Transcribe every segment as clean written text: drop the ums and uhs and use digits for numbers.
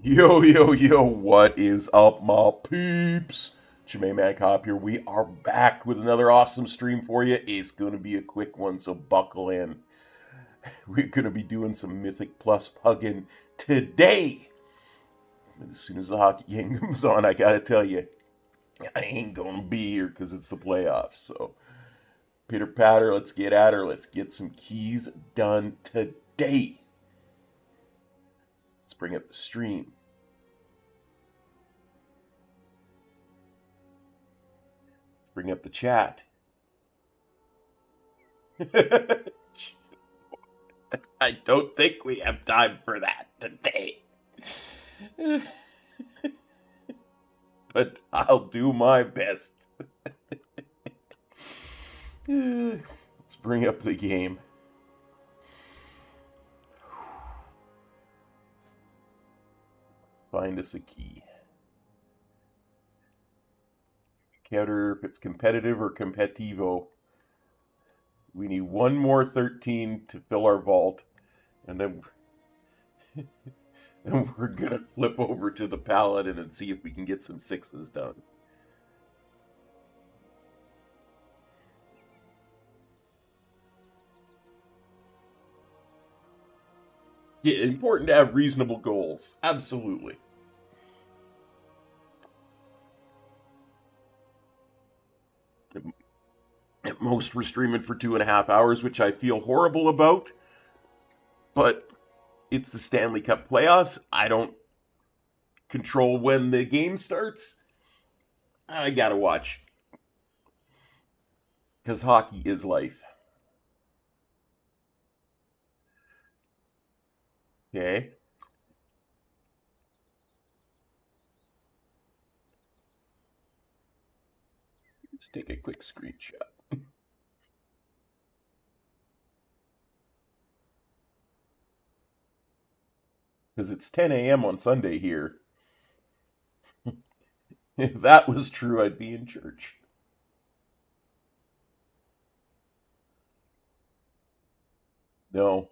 Yo, yo, yo, what is up, my peeps? Jermaine Mancop here. We are back with another awesome stream for you. It's going to be a quick one, so buckle in. We're going to be doing some Mythic Plus pugging today. As soon as the hockey game comes on, I got to tell you, I ain't going to be here because it's the playoffs. So, pitter patter, let's get at her. Let's get some keys done today. Let's bring up the stream. Let's bring up the chat. I don't think we have time for that today. But I'll do my best. Let's bring up the game. Find us a key. Counter if it's competitive or competitivo. We need one more 13 to fill our vault. And then we're going to flip over to the paladin and see if we can get some 6s done. Yeah, important to have reasonable goals. Absolutely. At most, we're streaming for 2.5 hours, which I feel horrible about. But it's the Stanley Cup playoffs. I don't control when the game starts. I gotta watch. Because hockey is life. Okay. Let's take a quick screenshot. Because it's 10 a.m. on Sunday here. If that was true, I'd be in church. No.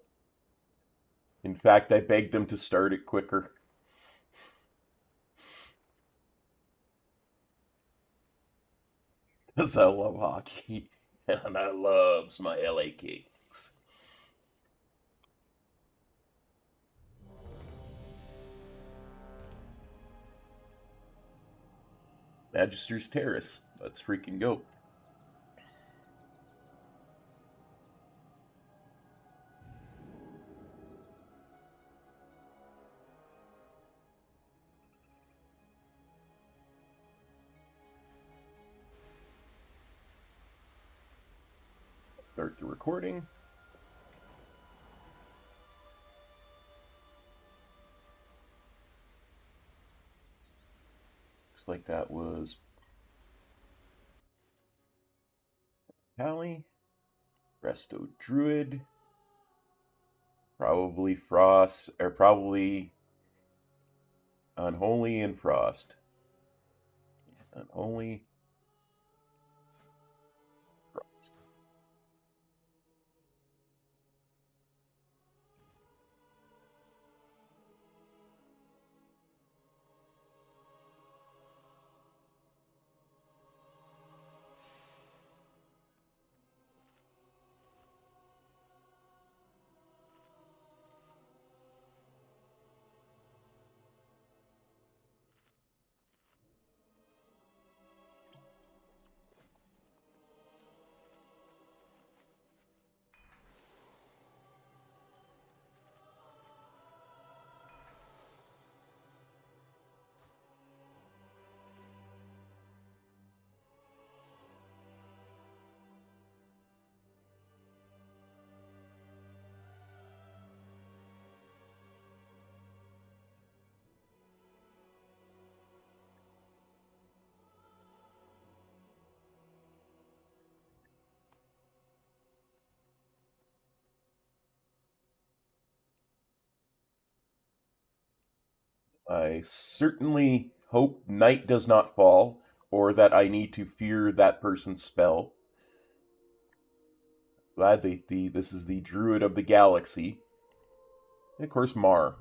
In fact, I begged them to start it quicker. Because I love hockey. And I loves my LA Kings. Magister's Terrace. Let's freaking go. Start the recording. Looks like that was Pally. Resto Druid. Probably Frost, or probably Unholy and Frost. Unholy. Frost. I certainly hope night does not fall, or that I need to fear that person's spell. Glad this is the Druid of the Galaxy. And of course, Mar.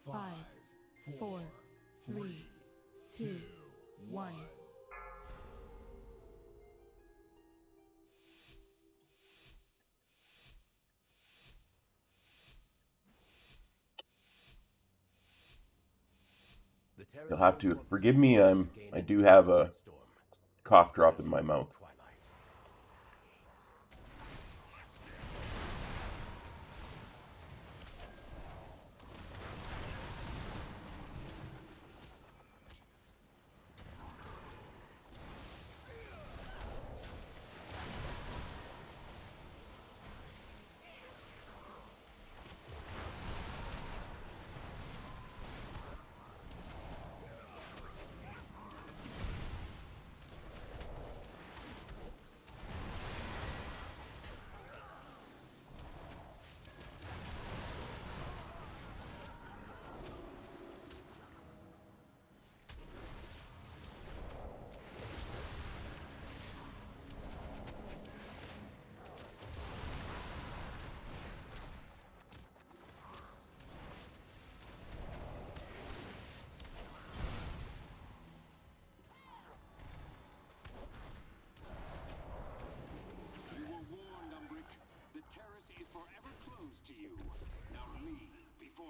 Five, four, three, two, one. You'll have to forgive me. I do have a cough drop in my mouth. To you. Now leave before.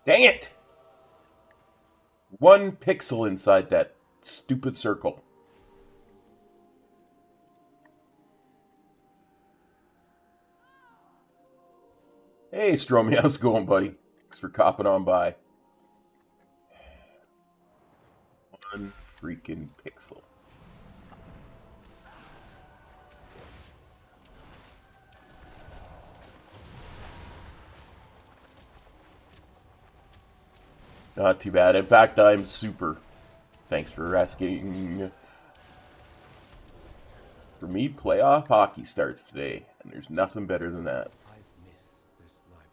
Dang it! 1 pixel inside that stupid circle. Hey, Stromy, how's it going, buddy? Thanks for copping on by. 1 freaking pixel. Not too bad. In fact, I'm super. Thanks for asking. For me, playoff hockey starts today. And there's nothing better than that. I've missed this library.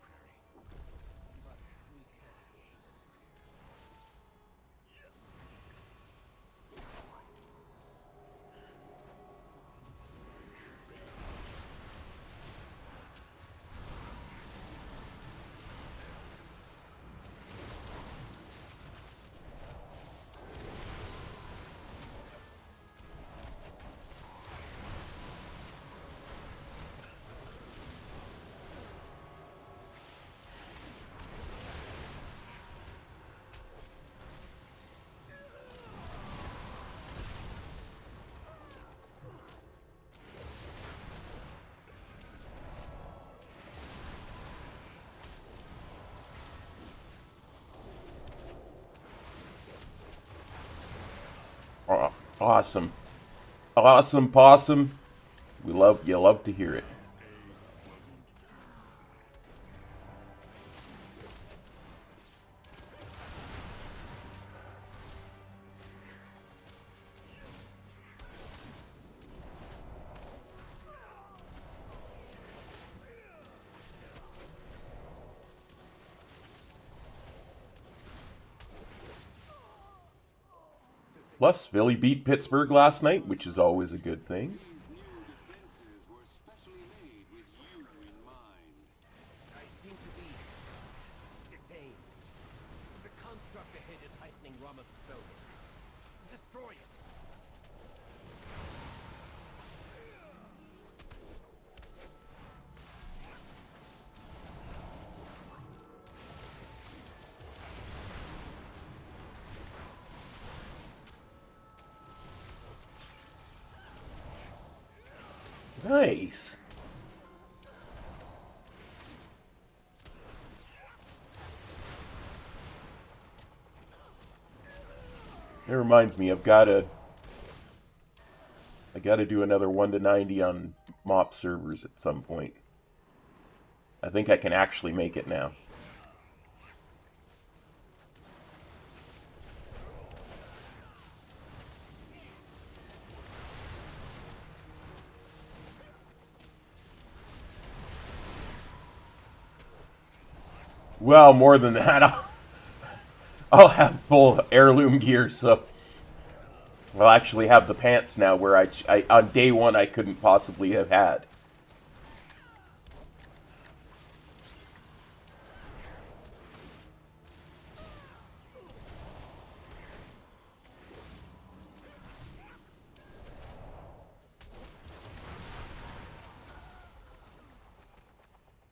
Awesome. Awesome, possum. You love to hear it. Plus, Philly beat Pittsburgh last night, which is always a good thing. These new defenses were specially made with you in mind. I seem to be detained. The construct ahead is heightening Rama's stone. Destroy it. Nice. It reminds me, I gotta do another 1 to 90 on MOP servers at some point. I think I can actually make it now. Well, more than that, I'll have full heirloom gear, so I'll actually have the pants now where I on day one I couldn't possibly have had.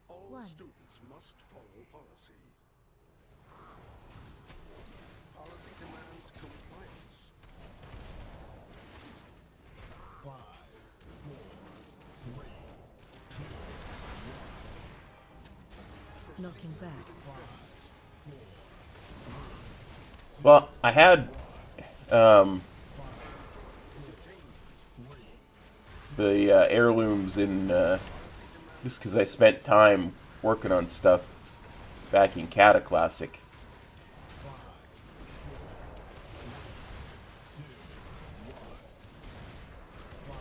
All One. students must follow policy. Policy demands compliance. 5, 4, 3, 2, Knocking back. Well, I had the heirlooms in just because I spent time working on stuff back in Cataclassic.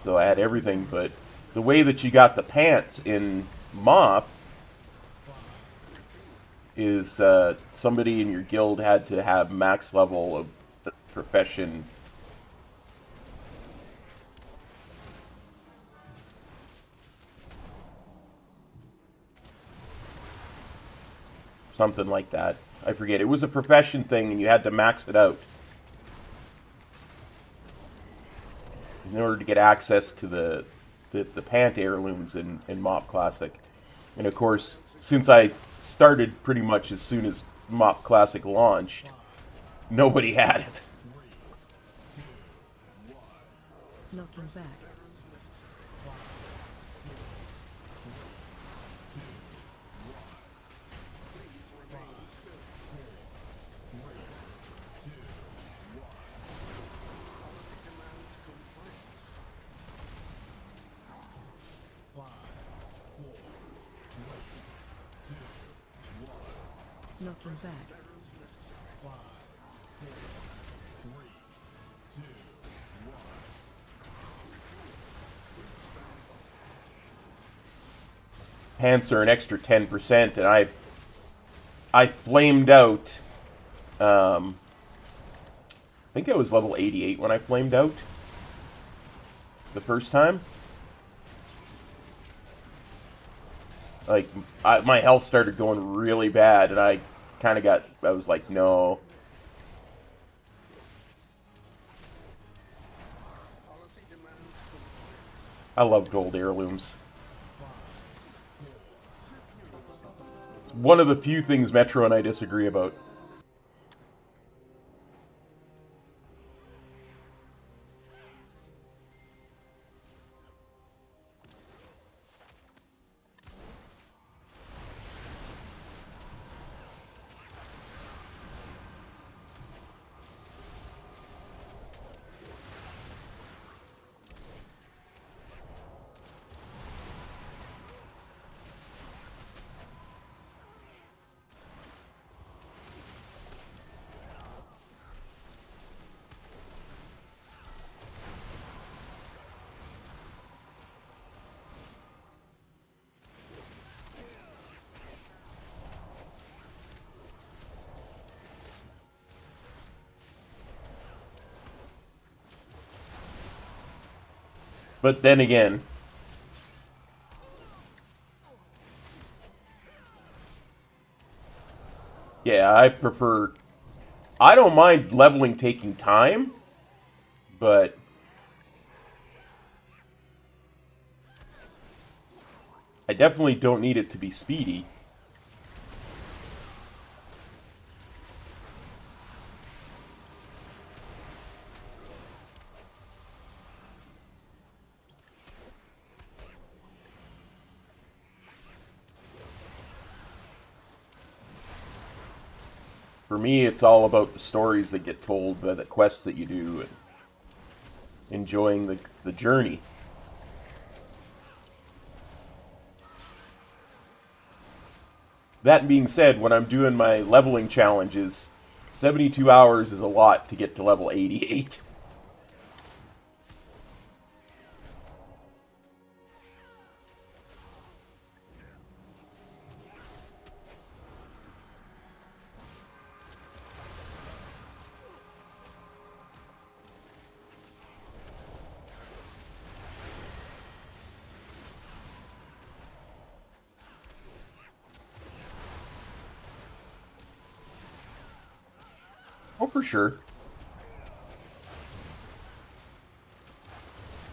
So I had everything, but the way that you got the pants in MOP is somebody in your guild had to have max level of the profession. Something like that. I forget. It was a profession thing, and you had to max it out in order to get access to the pant heirlooms in MOP Classic. And of course, since I started pretty much as soon as MOP Classic launched, nobody had it. Knocking back. Knocking back. 5, 4, 3, 2, 1. pants are an extra 10%, and I flamed out. I think I was level 88 when I flamed out the first time. Like, my health started going really bad, and I kind of got, I was like, no. I love gold heirlooms. One of the few things Metro and I disagree about. But then again, yeah, I prefer... I don't mind leveling taking time, but... I definitely don't need it to be speedy. For me, it's all about the stories that get told, the quests that you do, and enjoying the journey. That being said, when I'm doing my leveling challenges, 72 hours is a lot to get to level 88. Oh, for sure.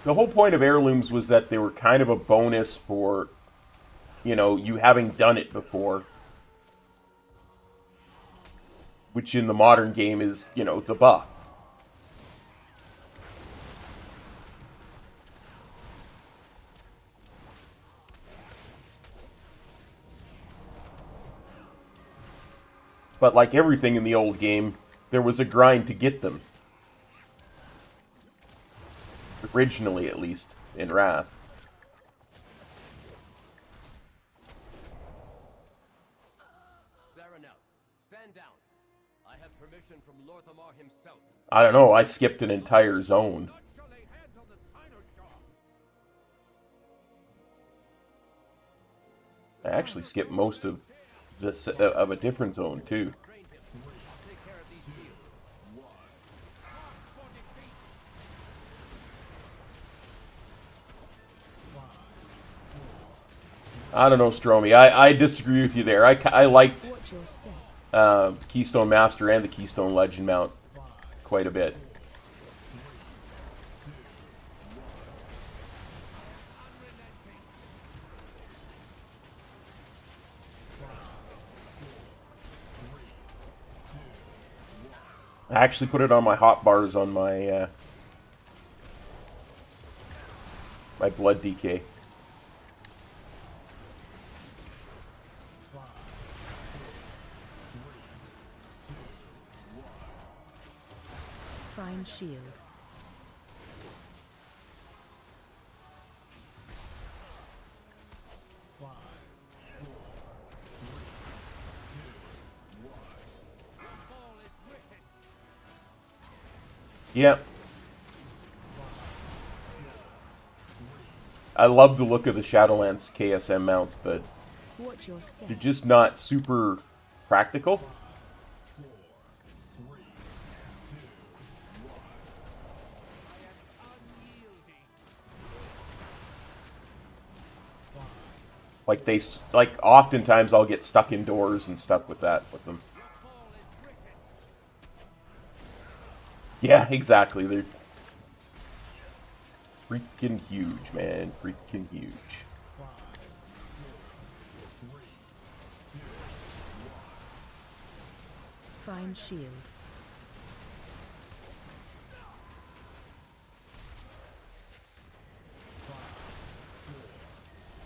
The whole point of heirlooms was that they were kind of a bonus for, you know, you having done it before. Which in the modern game is, you know, the buff. But like everything in the old game, there was a grind to get them. Originally, at least, in Wrath. Zaranel, stand down. I have permission from Lorthamar himself. I don't know, I skipped an entire zone. Not shall lay hands on the Cynosure. I actually skipped most of this of a different zone too. Train him. I'll take care of these shields. For defeat. I don't know, Stromy. I disagree with you there. I liked Watch your step. Keystone Master and the Keystone Legend mount quite a bit. I actually put it on my hotbars on my my blood DK. Find shield. Yep. I love the look of the Shadowlands KSM mounts, but Watch your step. They're just not super practical. 4, 3, 2, Like like oftentimes I'll get stuck indoors and stuck with that with them. Yeah, exactly. They're freaking huge, man. Freaking huge. 5, 4, 3, 2, Find shield. 5,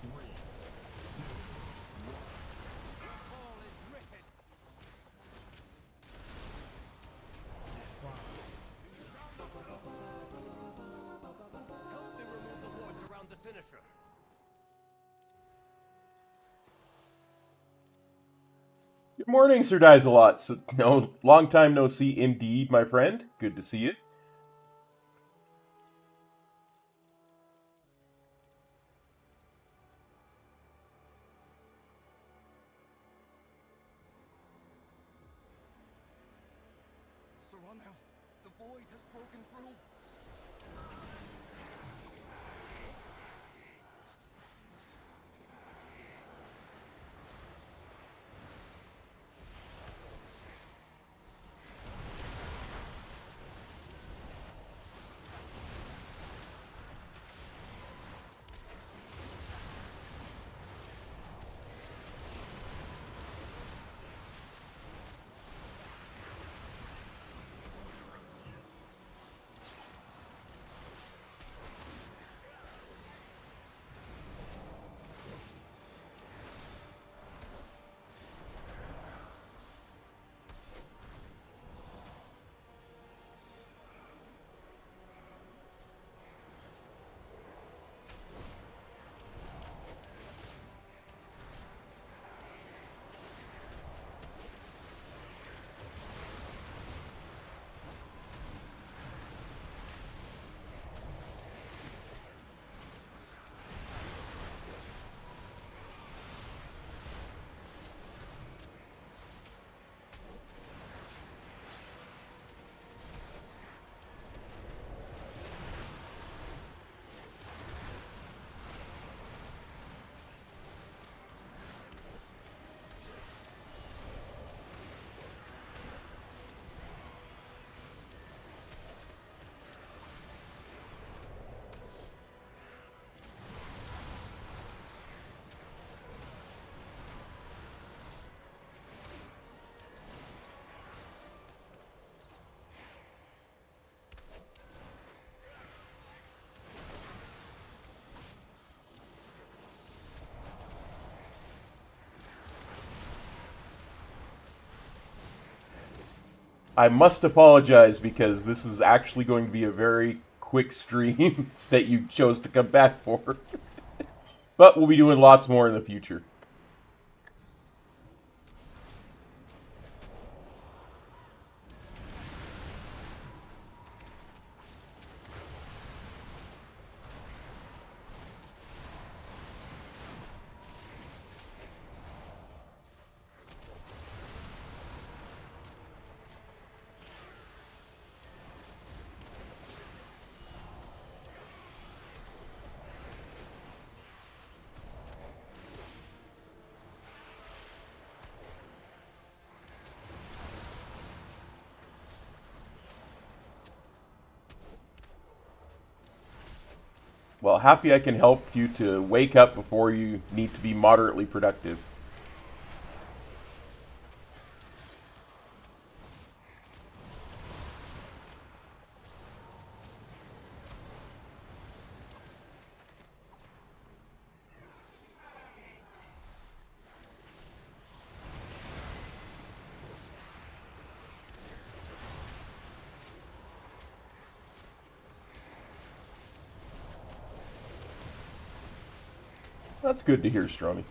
4, 3, 2, 5. Help me remove the wards around the Sinister. Good morning, Sir Dies-a-Lot. So, no, long time no see indeed, my friend. Good to see you. Saranel, the void has broken through. I must apologize because this is actually going to be a very quick stream that you chose to come back for. But we'll be doing lots more in the future. Well, happy I can help you to wake up before you need to be moderately productive. That's good to hear, Stroney.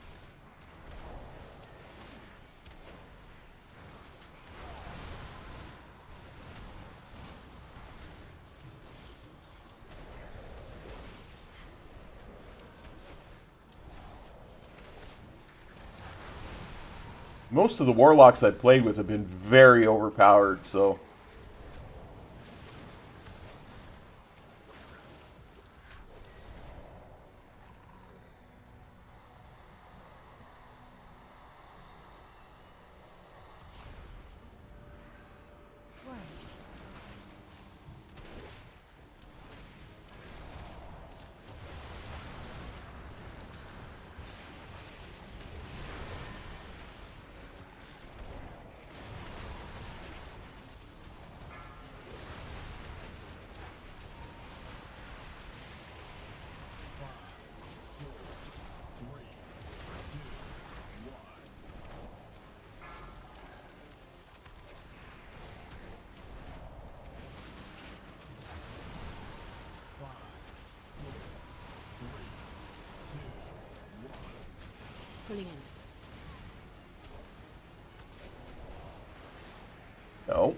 Most of the warlocks I've played with have been very overpowered, so... Pulling in. No.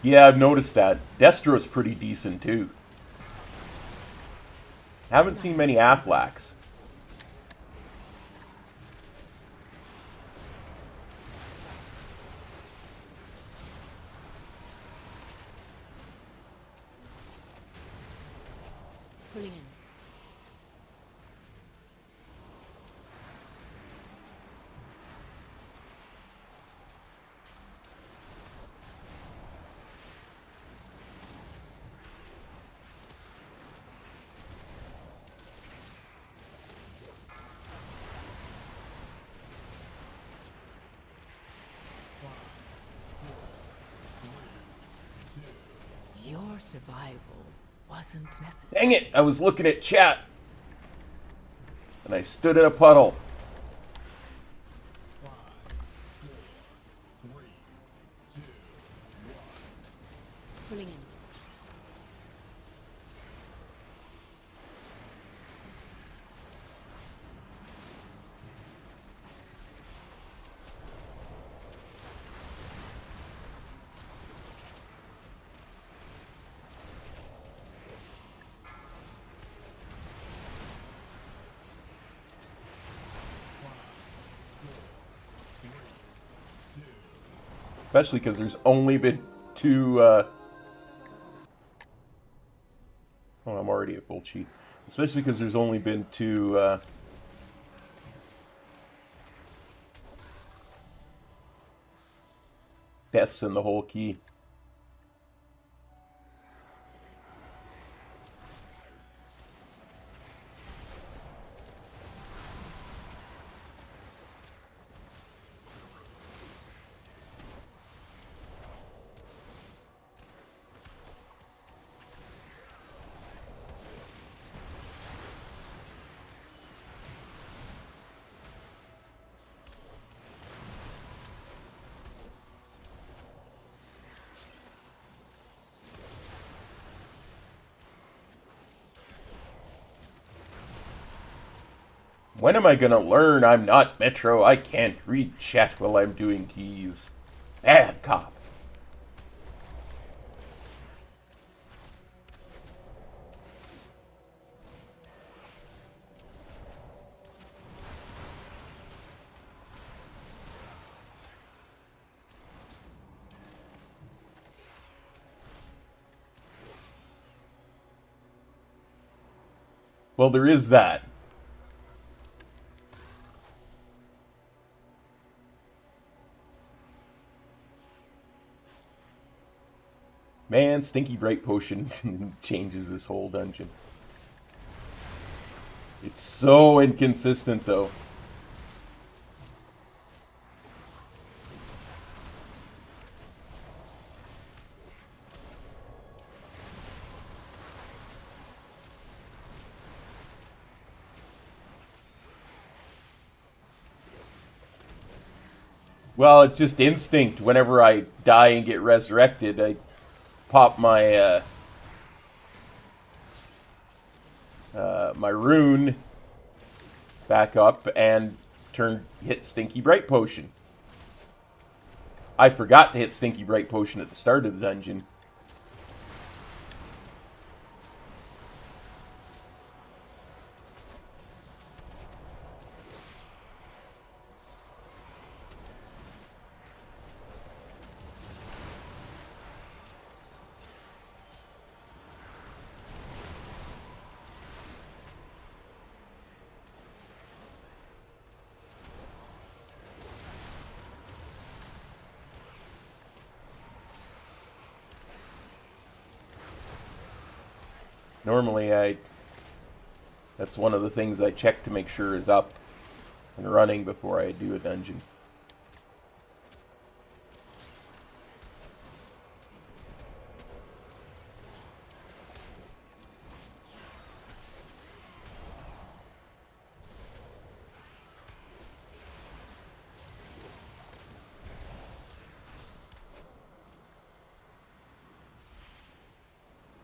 Yeah, I've noticed that. Destro's pretty decent, too. Haven't seen many Afflacks. Pulling in. Your survival wasn't necessary. Dang it! I was looking at chat. And I stood in a puddle. Pulling in. Especially because there's only been two, Oh, I'm already at full cheat. Especially because there's only been two, deaths in the whole key. When am I gonna learn I'm not Metro? I can't read chat while I'm doing keys. Bad cop. Well, there is that. Man, Stinky Bright Potion changes this whole dungeon. It's so inconsistent, though. Well, it's just instinct. Whenever I die and get resurrected, I pop my my rune, back up and hit Stinky Bright Potion. I forgot to hit Stinky Bright Potion at the start of the dungeon. Normally, that's one of the things I check to make sure is up and running before I do a dungeon.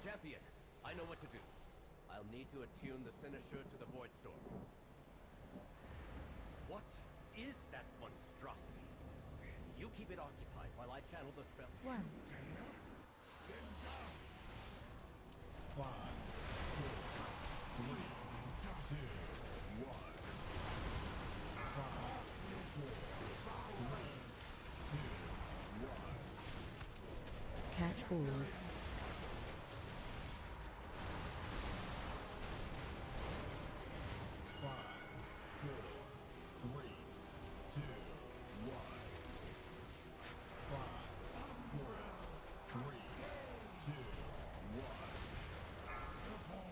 Champion, I know what to do. I'll need to attune the Cynosure to the Void Storm. What is that monstrosity? You keep it occupied while I channel the spell. 1. 5, 4, 3, 2, 1. 5, 4, 3, 2, 1. Catch balls. 5, 4, 3, 2, 1. 5, 4, 3, 2, 1.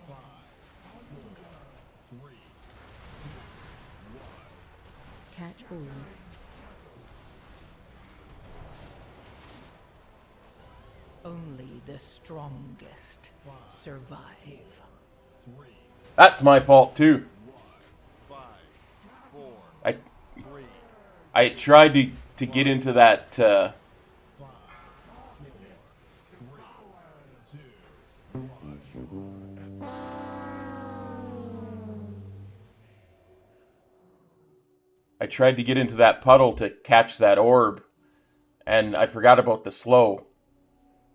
5, 4, 3, 2, 1. Catch balls. Only the strongest survive. 3, That's my fault too. 5, 4, I 3, I tried to get into that 5, 4, 3, 2, 1. I tried to get into that puddle to catch that orb, and I forgot about the slow.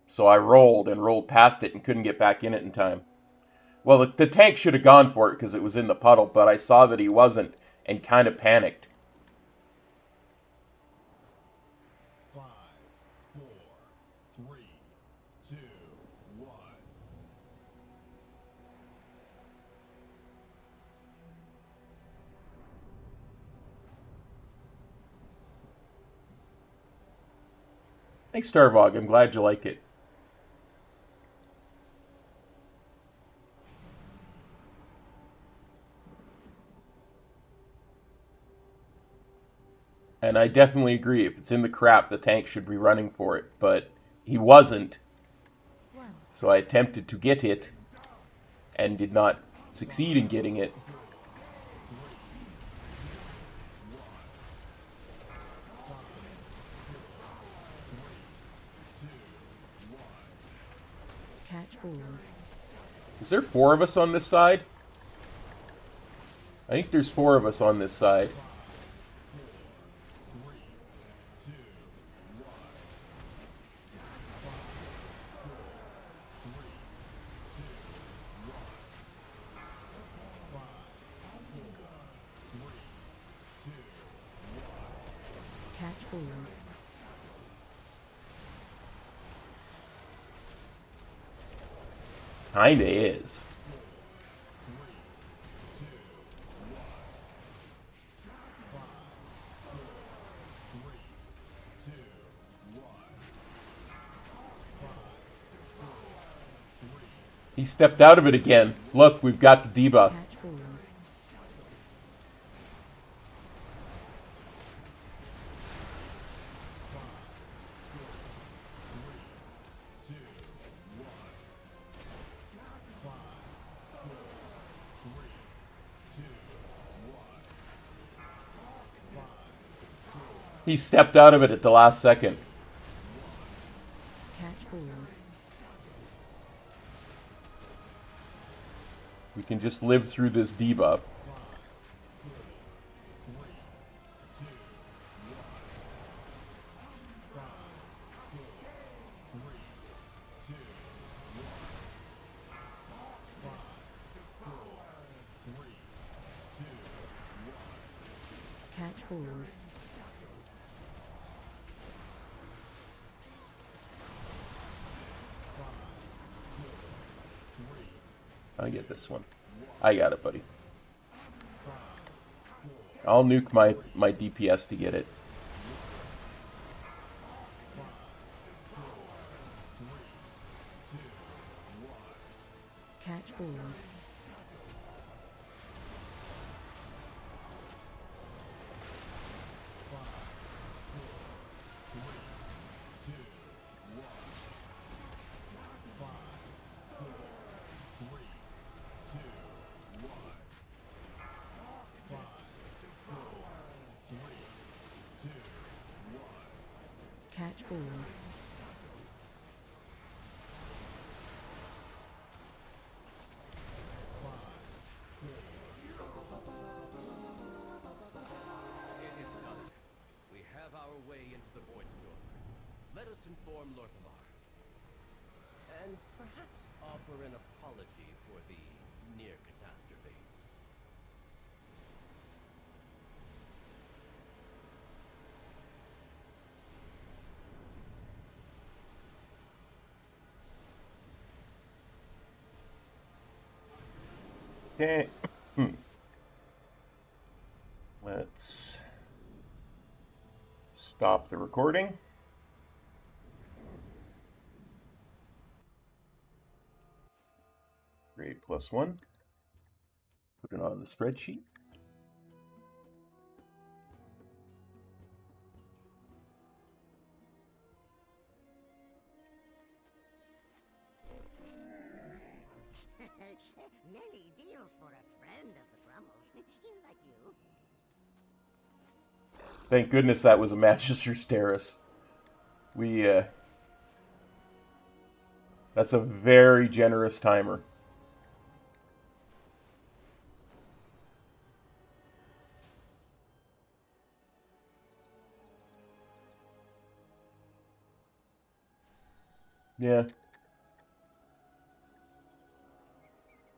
So I rolled past it and couldn't get back in it in time. Well, the tank should have gone for it because it was in the puddle, but I saw that he wasn't and kind of panicked. 5, 4, 3, 2, 1. Thanks, Starvog. I'm glad you like it. And I definitely agree. If it's in the crap, the tank should be running for it. But he wasn't. So I attempted to get it and did not succeed in getting it. Catch balls. Is there 4 of us on this side? I think there's 4 of us on this side. 2, 1. 5, 4, 3, 2, 1. Catch balls. Kinda is. 3, 2, 1. 5, 4, 3, 2, 1. 5, 4, 3. He stepped out of it again. Look, we've got the debuff. Catch balls. 5, 4, 3, 2, 1. 5, 4, 3, 2, 1. 5, 4, He stepped out of it at the last second. Catch balls. We can just live through this debuff. 5, 4, Catch balls. I get this one. I got it, buddy. I'll nuke my DPS to get it. Catch balls. Catch balls. It is done. We have our way into the Void Storm. Let us inform Lorthamar. And perhaps offer an apology for the near catastrophe. Okay. Let's stop the recording. Grade +1. Put it on the spreadsheet. Many deals for a friend of the Brummels, like you. Thank goodness that was a Manchester Steris. That's a very generous timer. Yeah.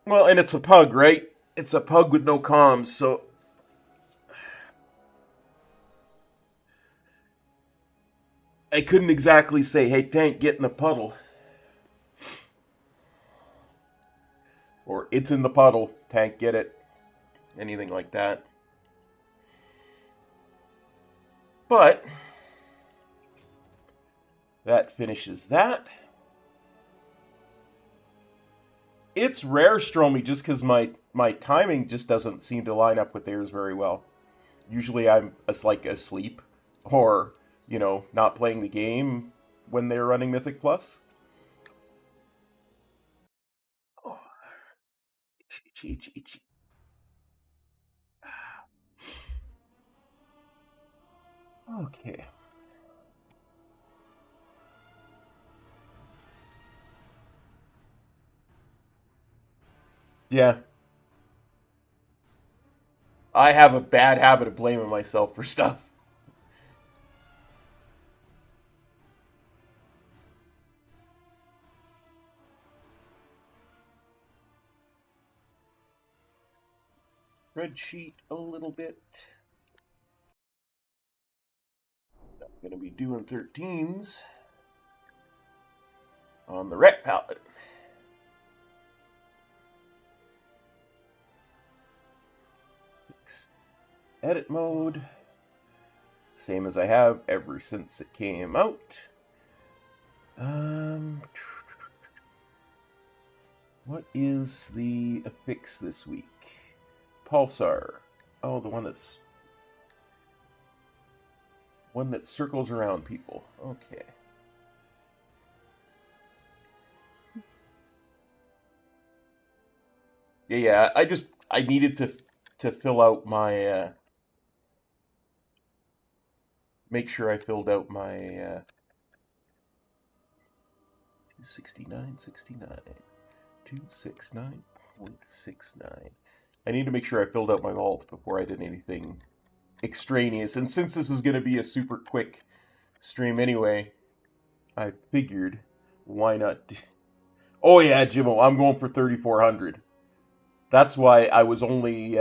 Well, and it's a pug, right? It's a pug with no comms, so I couldn't exactly say, hey, tank, get in the puddle. Or, it's in the puddle, tank, get it. Anything like that. But, that finishes that. It's rare, Stromy, just because my timing just doesn't seem to line up with theirs very well. Usually I'm like asleep, or, you know, not playing the game when they're running Mythic Plus. Oh. Itchy. Okay. Yeah. I have a bad habit of blaming myself for stuff. Spreadsheet a little bit. I'm going to be doing 13s on the rec palette. Edit mode. Same as I have ever since it came out. What is the affix this week? Pulsar. Oh, the one that circles around people. Okay. Yeah. I needed to fill out my make sure I filled out my 269.69. 269.69. I need to make sure I filled out my vault before I did anything extraneous. And since this is going to be a super quick stream anyway, I figured, why not? Oh yeah, Jimmo, I'm going for 3,400. That's why I was only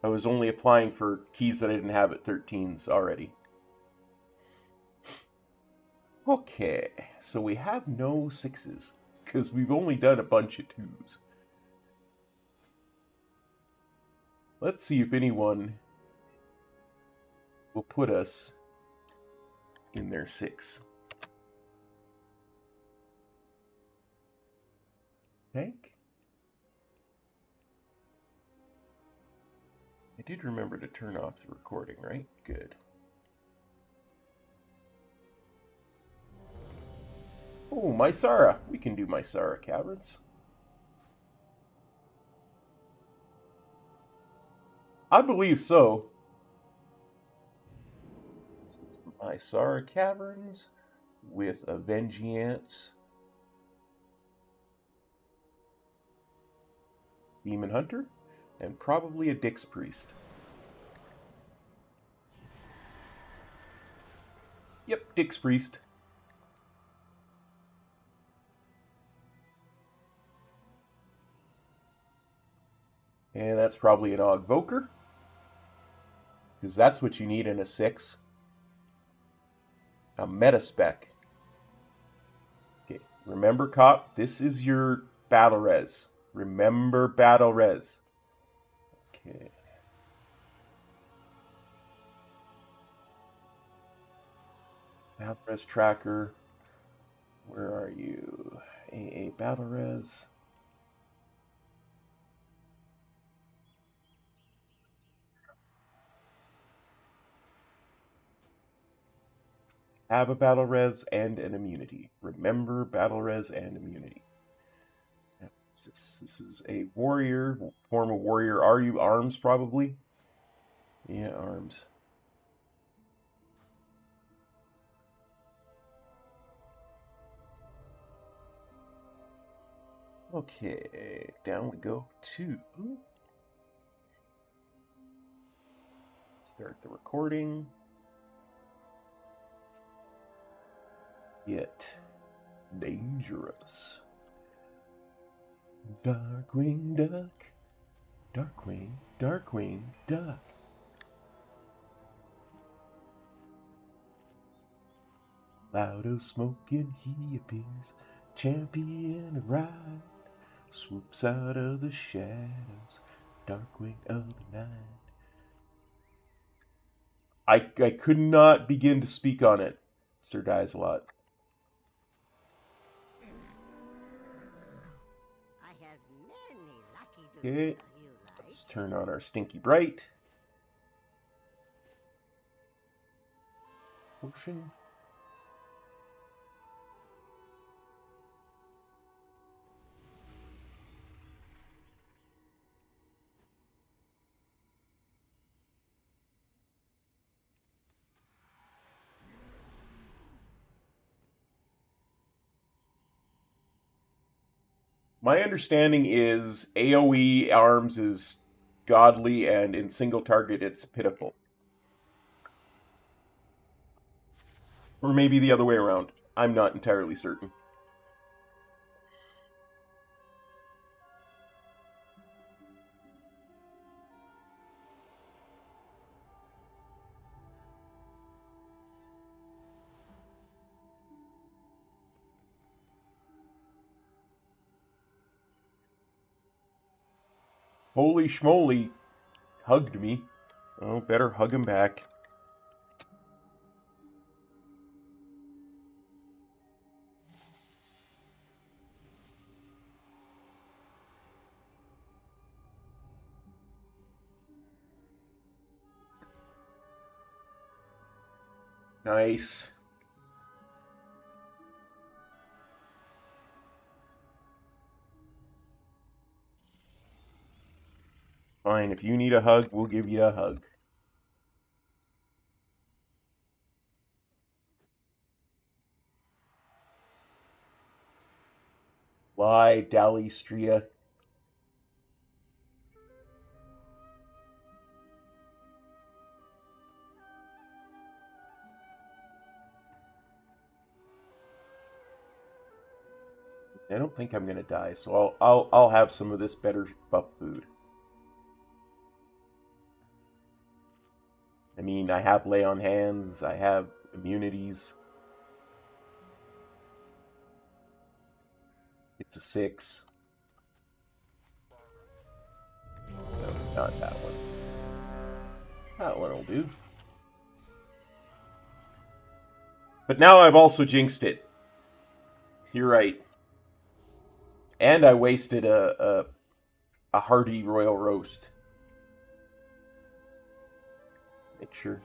I was only applying for keys that I didn't have at 13s already. Okay, so we have no 6s, because we've only done a bunch of 2s. Let's see if anyone will put us in their 6. Tank? I did remember to turn off the recording, right? Good. Oh, Mysara. We can do Mysara Caverns. I believe so. Mysara Caverns with a Vengeance Demon Hunter and probably a Dix Priest. Yep, Dix Priest. And that's probably an Ogvoker, because that's what you need in a 6. A meta spec. Okay, remember, Cop, this is your battle res. Remember battle res. Okay. Battle res tracker. Where are you? AA battle res. Have a battle res and an immunity. Remember battle res and immunity. This is a warrior, form of warrior. Are you arms probably? Yeah, arms. Okay, down we go to start the recording. Get dangerous. Darkwing Duck. Darkwing Duck. Cloud of smoke and he appears, champion of right, swoops out of the shadows, Darkwing of the night. I could not begin to speak on it, Sir Dies-a-Lot. I have many lucky to Okay, you like. let's turn on our Stinky Bright. Potion. My understanding is AoE arms is godly and in single target it's pitiful. Or maybe the other way around. I'm not entirely certain. Holy schmoly, hugged me. Oh, better hug him back. Nice. Fine, if you need a hug, we'll give you a hug. Lie, Dalistria. I don't think I'm gonna die, so I'll have some of this better buff food. I mean, I have Lay on Hands, I have immunities. It's a 6. No, not that one. That one will do. But now I've also jinxed it. You're right. And I wasted a hearty royal roast. Make sure.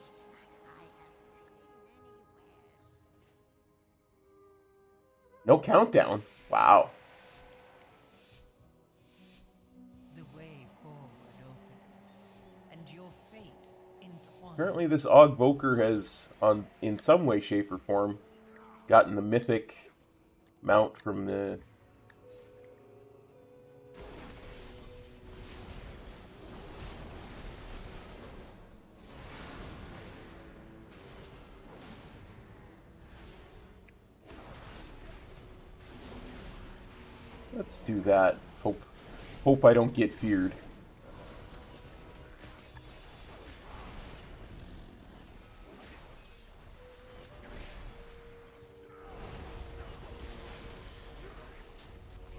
No countdown. Wow. The way forward opens, and your fate entwined. Apparently this Ogvoker has, in some way, shape, or form, gotten the Mythic mount from the... Let's do that. Hope I don't get feared.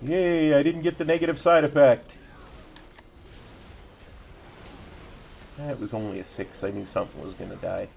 Yay, I didn't get the negative side effect. That was only a 6. I knew something was gonna die.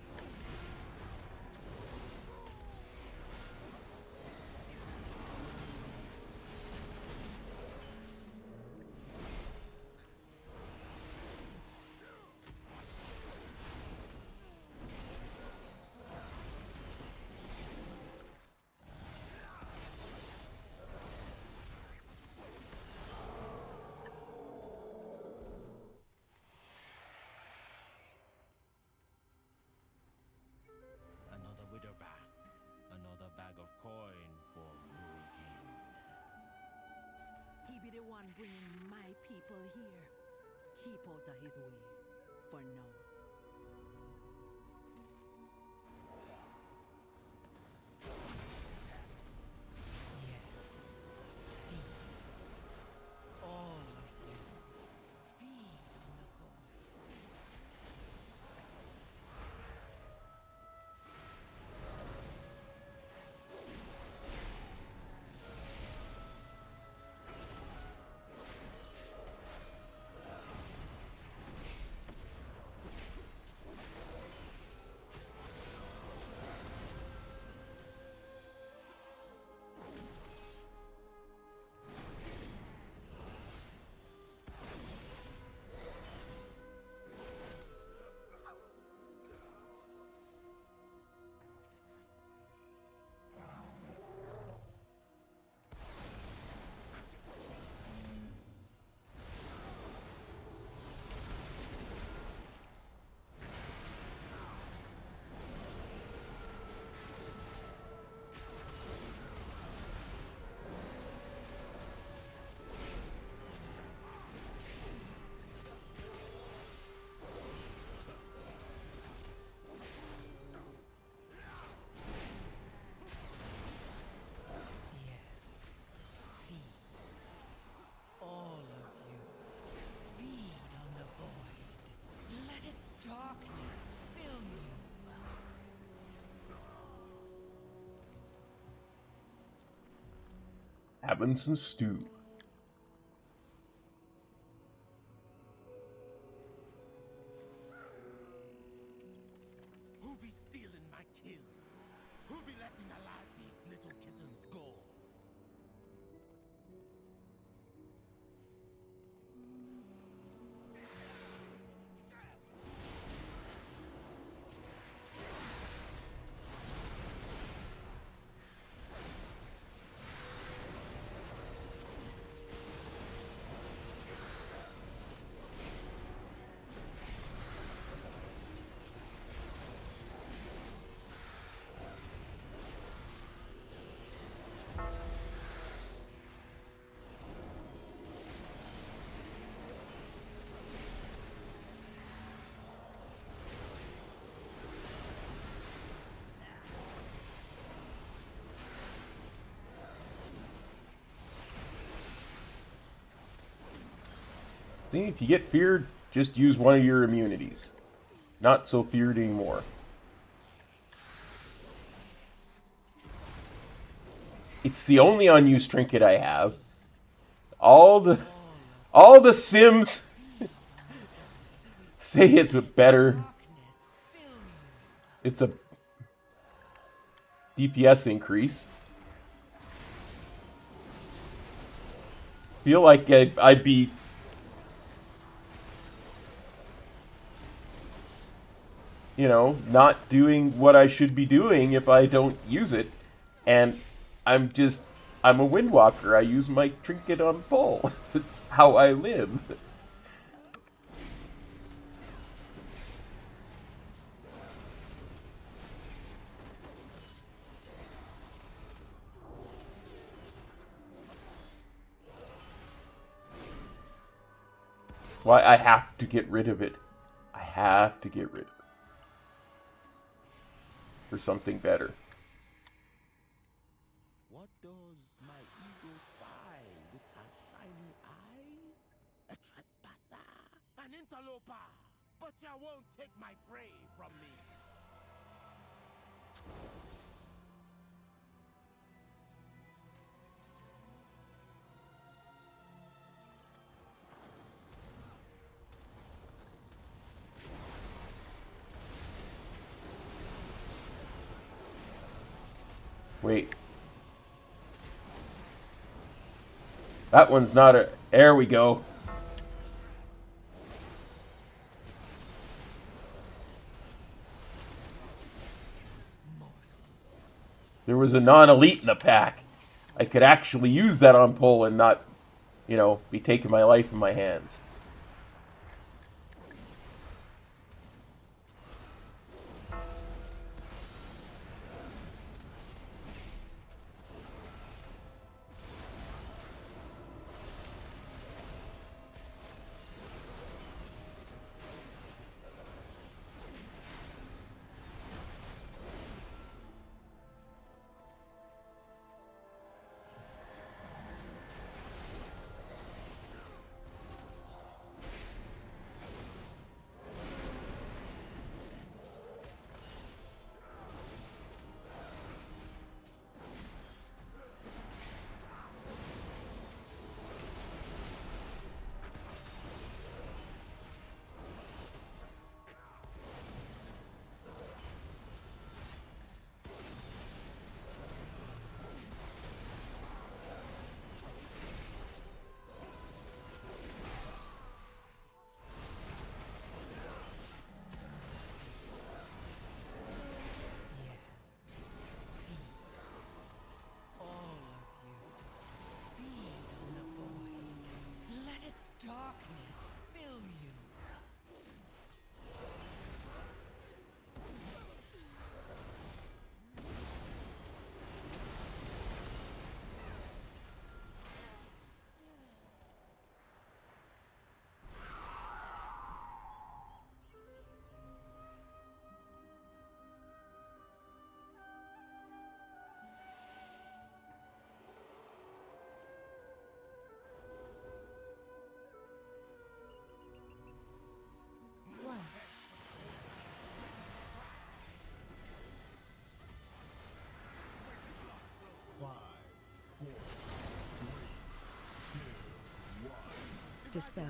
Another widow back. Another bag of coin for Muijin. He be the one bringing my people here. Keep out of his way, for now. Yeah. Feed. All of you. Feed on the void. All of you, feed on the void. Let its darkness fill you. Having some stew. Who be stealing my kill? Who be letting alive these little kittens go? I think if you get feared, just use one of your immunities. Not so feared anymore. It's the only unused trinket I have. All the Sims say it's a better. It's a DPS increase. Feel like I'd be not doing what I should be doing if I don't use it. And I'm a Windwalker. I use my trinket on pull. It's how I live. Why I have to get rid of it. I have to get rid of it. For something better. What does my eagle spy with her shiny eyes? A trespasser, an interloper, but you won't take my prey from me. Wait. That one's not a... There we go. There was a non-elite in the pack. I could actually use that on pull and not, be taking my life in my hands. Darkness fill you. Dispel.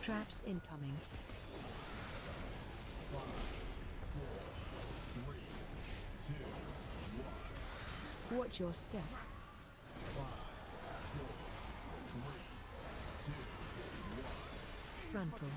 Traps incoming. Watch your step. Frontal.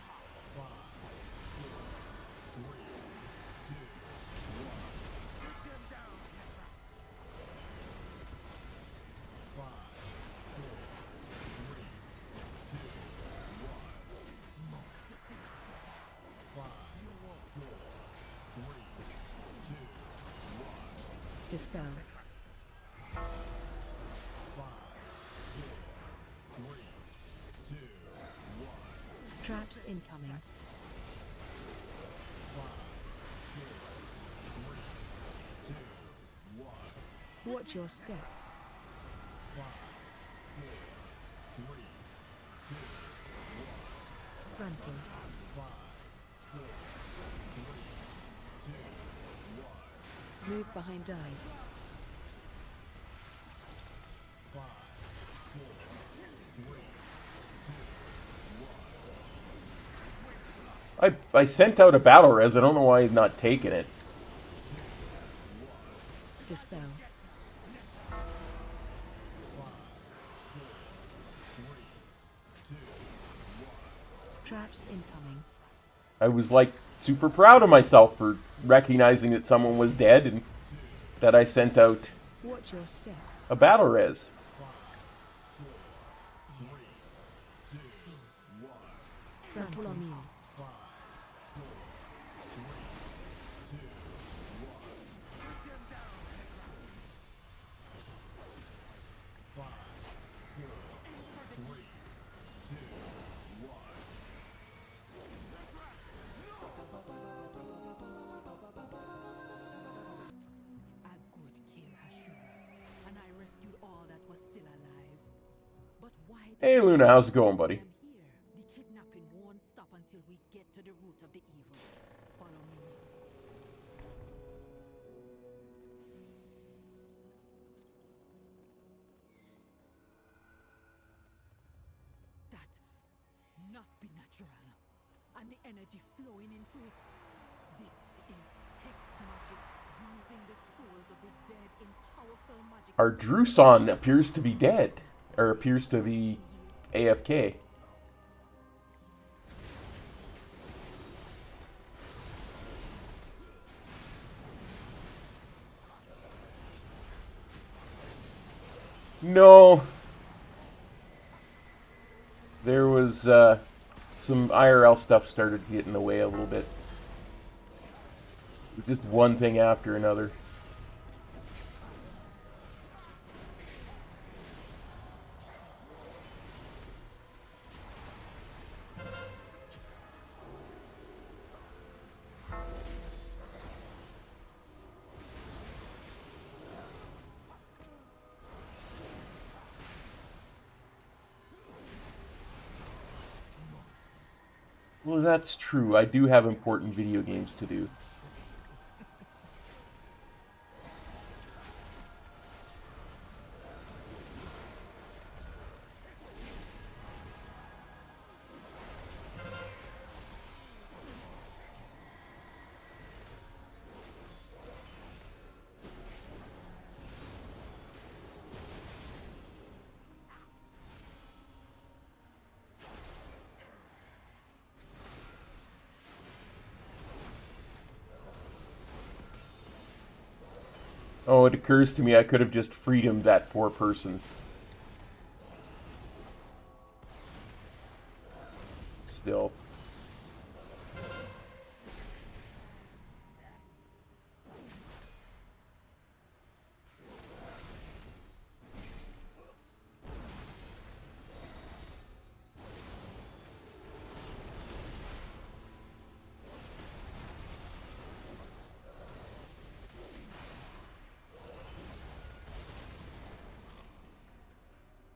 Dispel. Traps incoming. Watch your step. Trample. Move behind eyes. I sent out a battle res. I don't know why he's not taking it. Dispel. Traps incoming. I was like super proud of myself for recognizing that someone was dead and that I sent out Watch your step. a battle res. Trample on you. A good kill, Hashura, and I rescued all that was still alive. But why did Hey Luna, how's it going, buddy? I'm here? The kidnapping won't stop until we get to the root of the evil. Follow me. That not be natural, and the energy flowing into it. This is hex magic, using the souls of the dead in powerful magic. Our Druson appears to be dead, or appears to be AFK. No. There was some IRL stuff started to get in the way a little bit. Just one thing after another. Well, that's true. I do have important video games to do. Oh, it occurs to me I could have just freed him, that poor person. Still.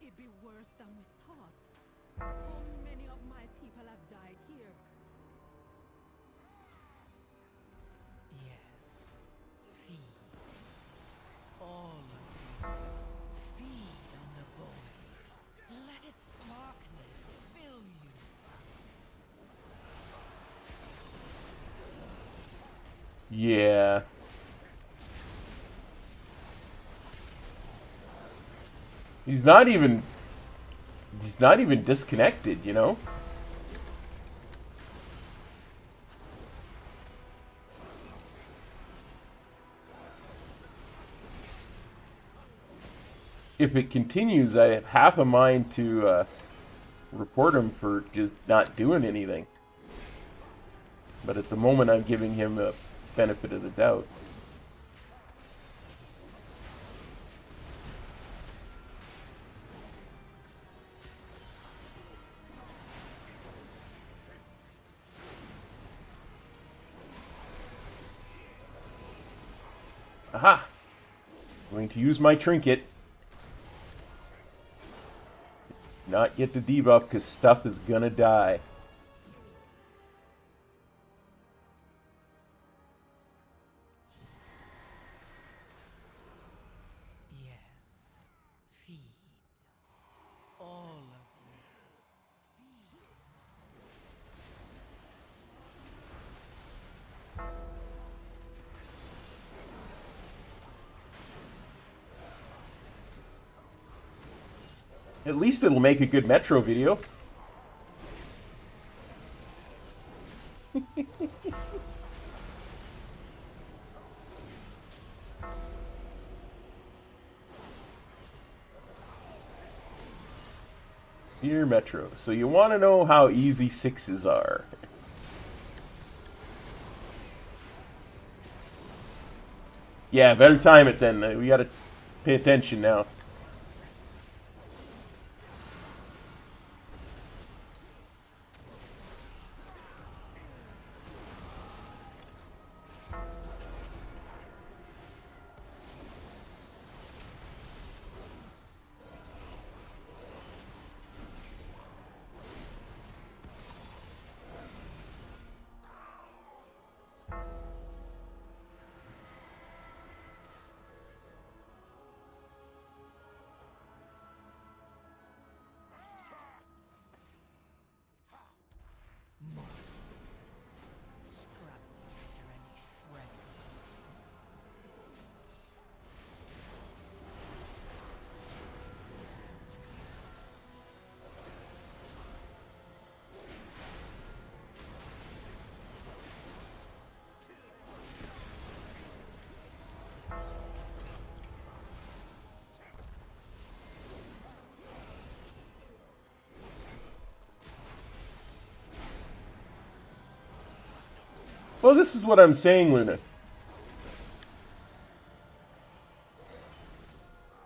It'd be worse than we thought. How many of my people have died here? Yes. Feed. All of you. Feed on the void. Let its darkness fill you. Yeah. He's not even disconnected, you know? If it continues, I have half a mind to report him for just not doing anything. But at the moment, I'm giving him the benefit of the doubt. Aha! Going to use my trinket. Not get the debuff because stuff is gonna die. Yes. Feed. All of you. Feed. At least it'll make a good Metro video. Dear Metro, so you want to know how easy 6s are. Yeah, better time it then. We gotta pay attention now. Well, this is what I'm saying, Luna.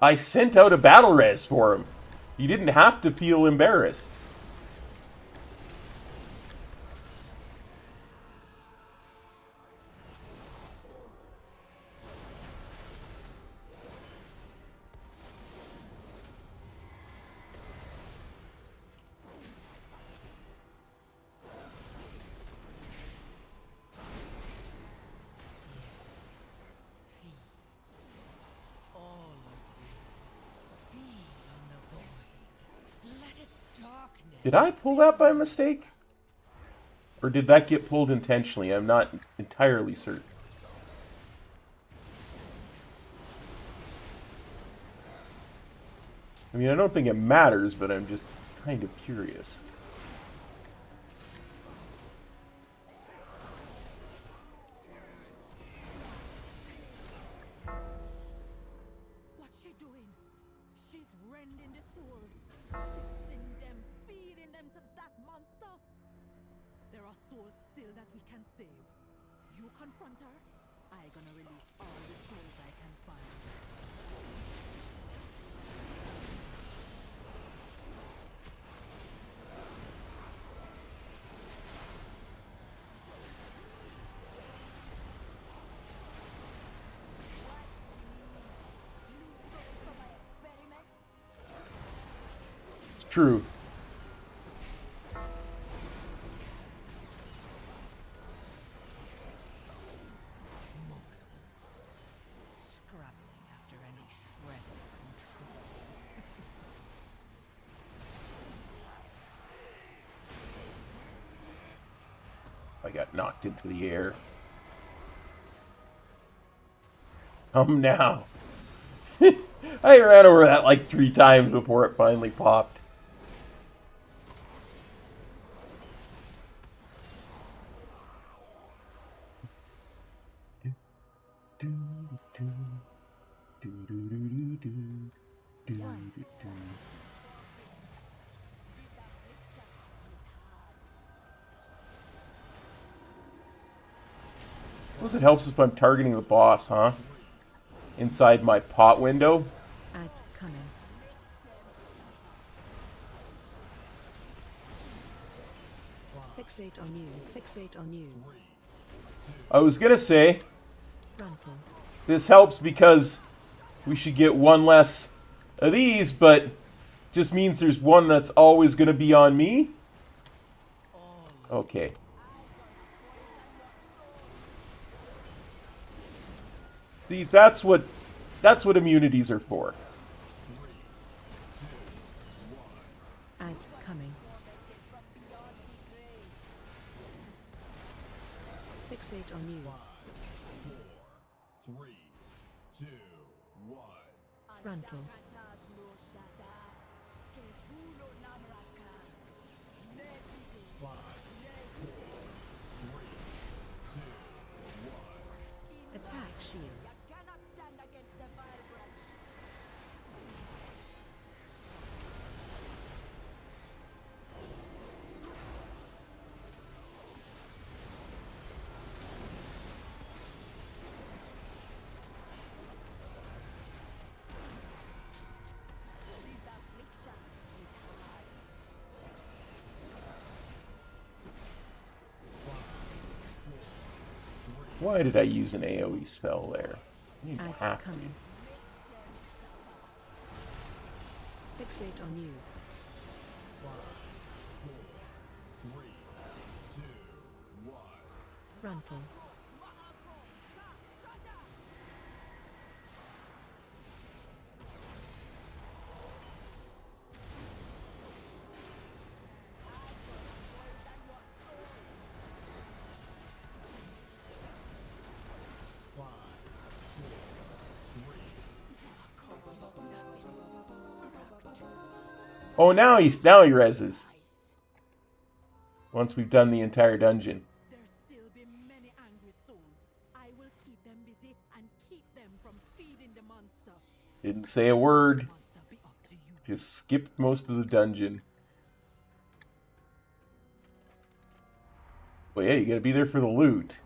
I sent out a battle res for him. He didn't have to feel embarrassed. Did I pull that by mistake? Or did that get pulled intentionally? I'm not entirely certain. I mean, I don't think it matters, but I'm just kind of curious. What's she doing? She's rending the souls, twisting them, feeding them to that monster. There are souls still that we can save. You confront her, I gonna release all the souls I can find. It's true. Scrabbling after any shred of control. I got knocked into the air. Now. I ran over that like 3 times before it finally popped. Suppose it helps if I'm targeting the boss, huh? Inside my pot window. Ads coming. Fixate on you. Fixate on you. I was gonna say, Frontal. this helps because we should get 1 less of these, but just means there's one that's always going to be on me? Okay. See, that's what immunities are for. Ads coming. Fixate on you. 3, 2, 1. Frontal. Attack shield. Why did I use an AoE spell there? You Ads have to. coming. Fixate on you. 3, 2, 1. Frontal. Oh, now he reses. Once we've done the entire dungeon. There still be many angry souls. I will keep them busy and keep them from feeding the monster. Didn't say a word. Monster be up to you. Just skipped most of the dungeon. But yeah, you gotta be there for the loot.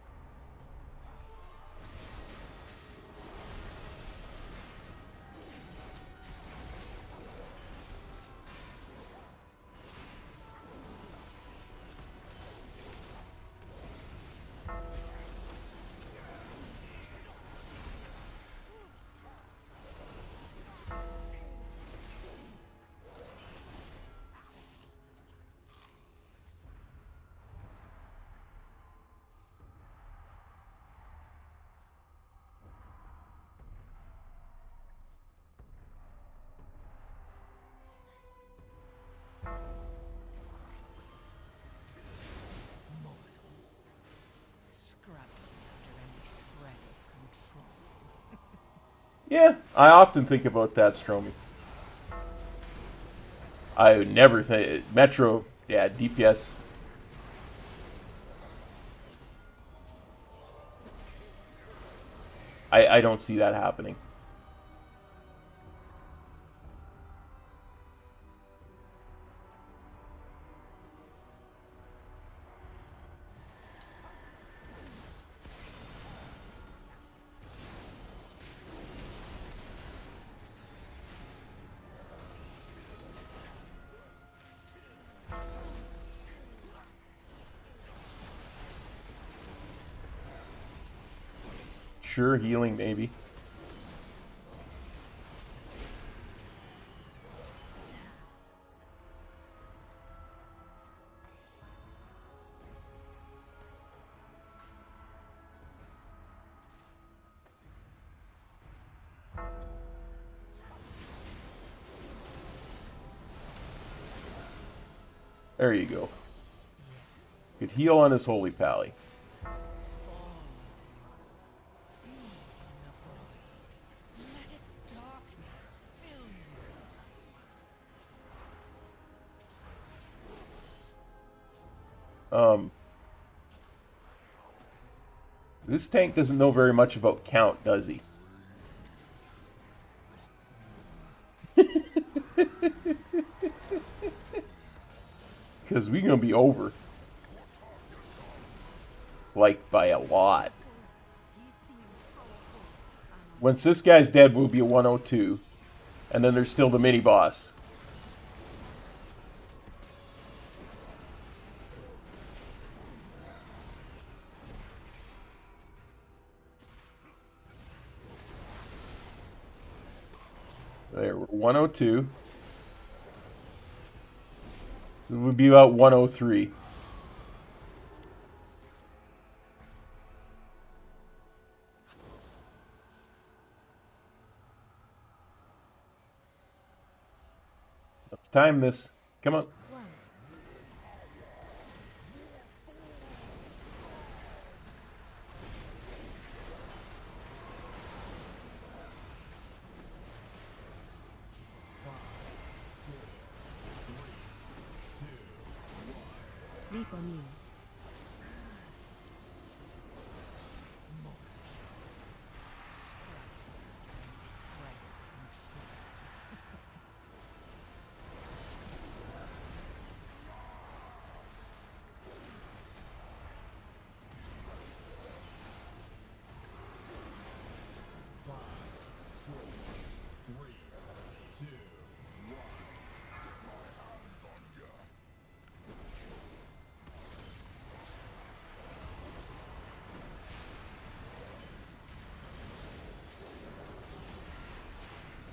Yeah, I often think about that, Stromy. I would never think... Metro, yeah, DPS. I don't see that happening. Sure, healing maybe. There you go. Could heal on his holy pally. This tank doesn't know very much about count, does he? Because we're going to be over. Like, by a lot. Once this guy's dead, we'll be a 102. And then there's still the mini-boss. There, we're 102. It would be about 103. Let's time this. Come on. One. Leap on you.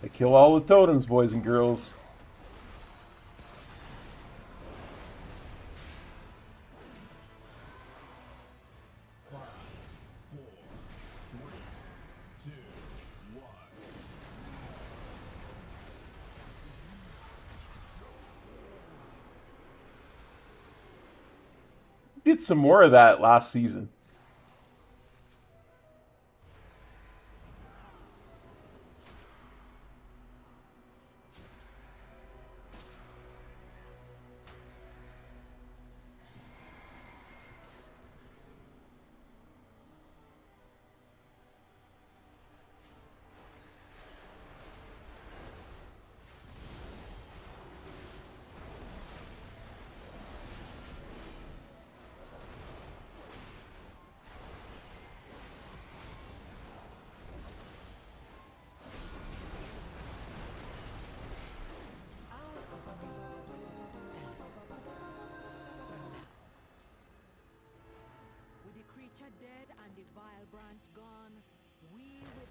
They kill all the totems, boys and girls. Did some more of that last season.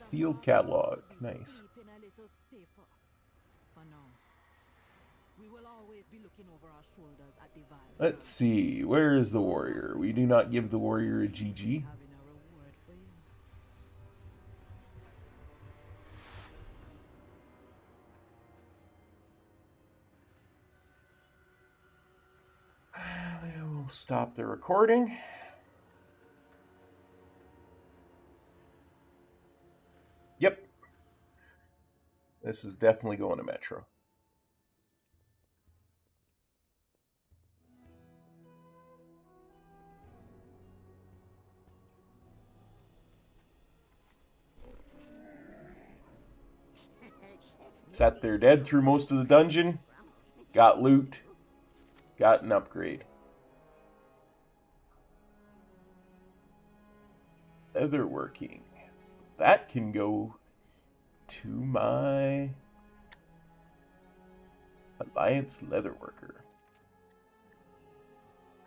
Field catalog, nice. Let's see, where is the warrior? We do not give the warrior a GG. We'll stop the recording. Yep. This is definitely going to Metro. Sat there dead through most of the dungeon. Got loot. Got an upgrade. Leatherworking. That can go to my Alliance Leatherworker.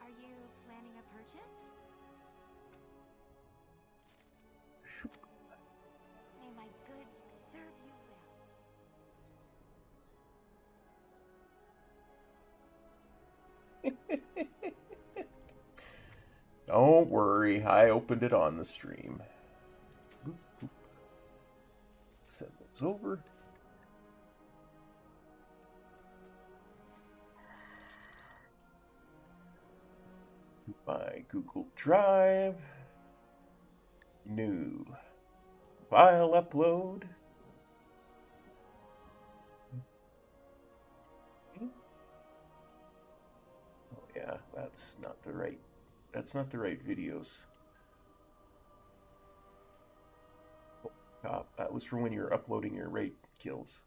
Are you planning a purchase? May my goods serve you well. Don't worry, I opened it on the stream. Boop, boop. Send those over. My Google Drive. New file upload. Oh yeah, that's not the right videos. Oh, that was for when you're uploading your raid kills.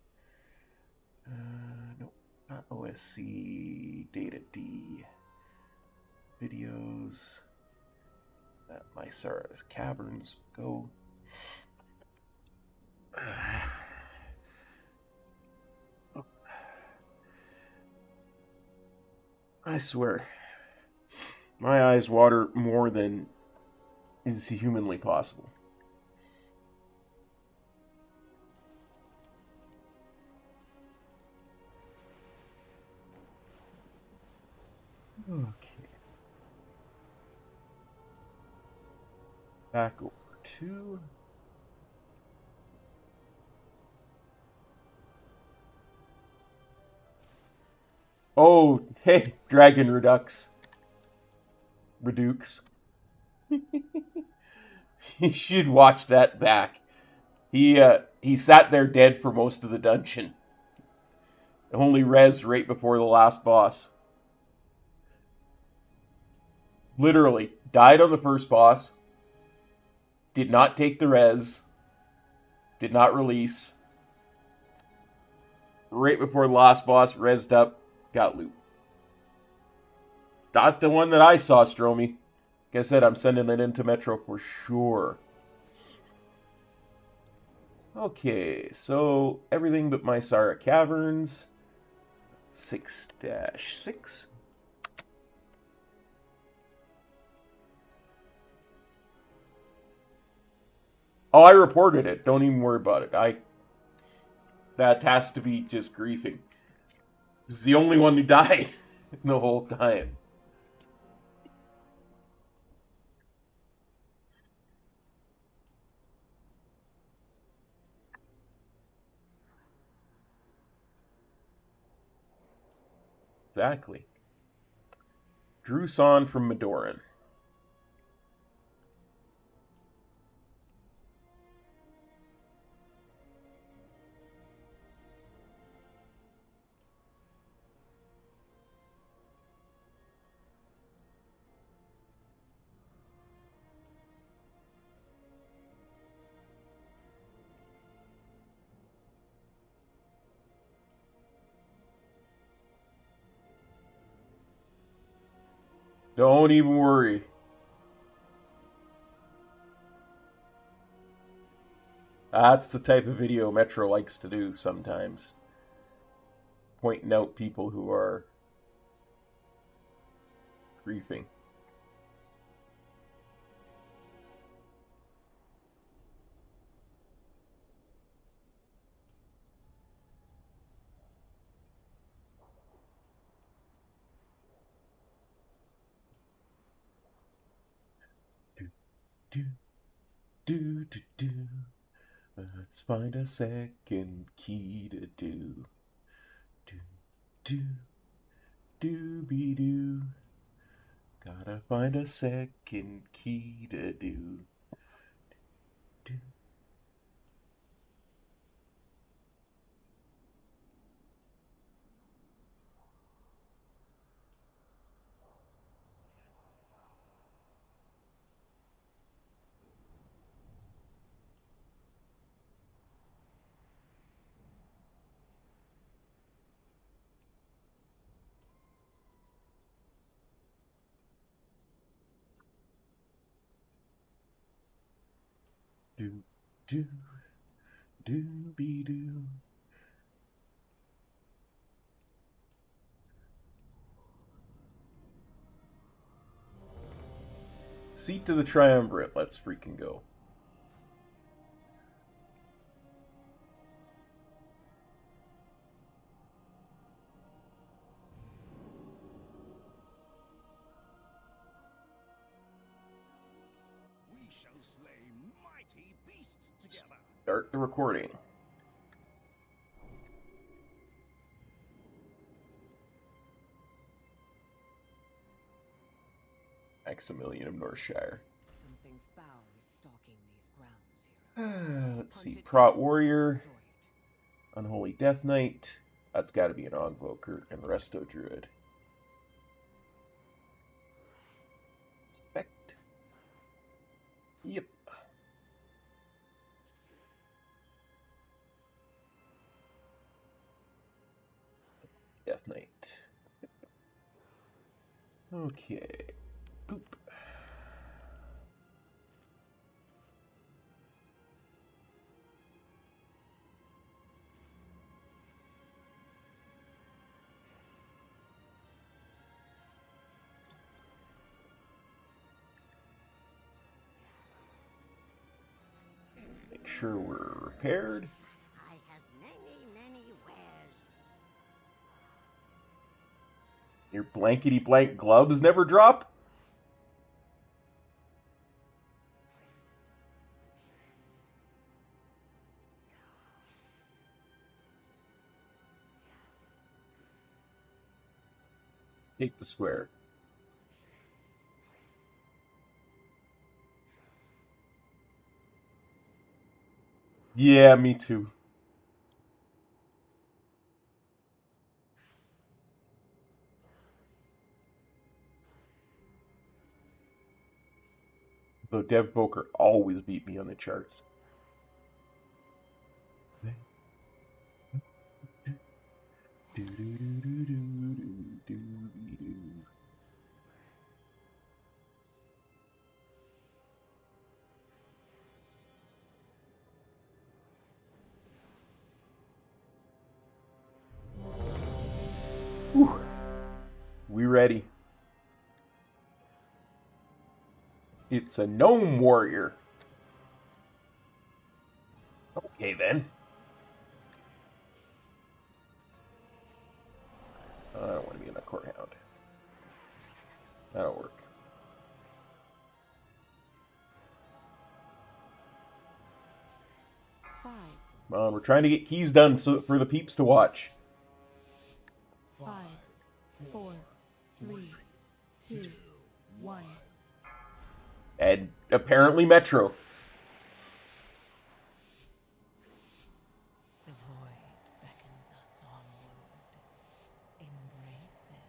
No, not OSC, data D. Videos. That my Sarah's Caverns go. I swear, my eyes water more than is humanly possible. Okay. Back over to... Oh, hey, Dragon Redux. Redux. You should watch that back. He sat there dead for most of the dungeon. Only res right before the last boss. Literally, died on the first boss. Did not take the res. Did not release. Right before the last boss, resed up, got loot. Not the one that I saw, Stromy. Like I said, I'm sending it into Metro for sure. Okay, so everything but Mysara Caverns. 6-6. Oh, I reported it. Don't even worry about it. That has to be just griefing. This is the only one who died the whole time. Exactly. Druson from Madoran. Don't even worry. That's the type of video Metro likes to do sometimes. Pointing out people who are griefing. Do, do, do, do. Let's find a second key to do. Do, do, do-be-do. Gotta find a second key to do. Do. Do, do, do-be-do. Seat to the Triumvirate, let's freaking go. We shall slay mighty beasts together. Start the recording. Maximilian of Northshire. Something foul is stalking these grounds, hero. Let's see. Hunted Prot and Warrior. destroyed. Unholy Death Knight. That's got to be an Windwalker. And Resto Druid. Spect. Yep. Death Knight. Okay. Boop. Make sure we're repaired. I have many, many wares. Your blankety blank gloves never drop? Take the square. Yeah, me too. Though Dev Boker always beat me on the charts. Whew. We ready. It's a gnome warrior. Okay then. I don't want to be in the court hound. That'll work. Come on, we're trying to get keys done for the peeps to watch. 5, 4, 3, 2, 1. And apparently Metro. The void beckons us onward. Embrace it.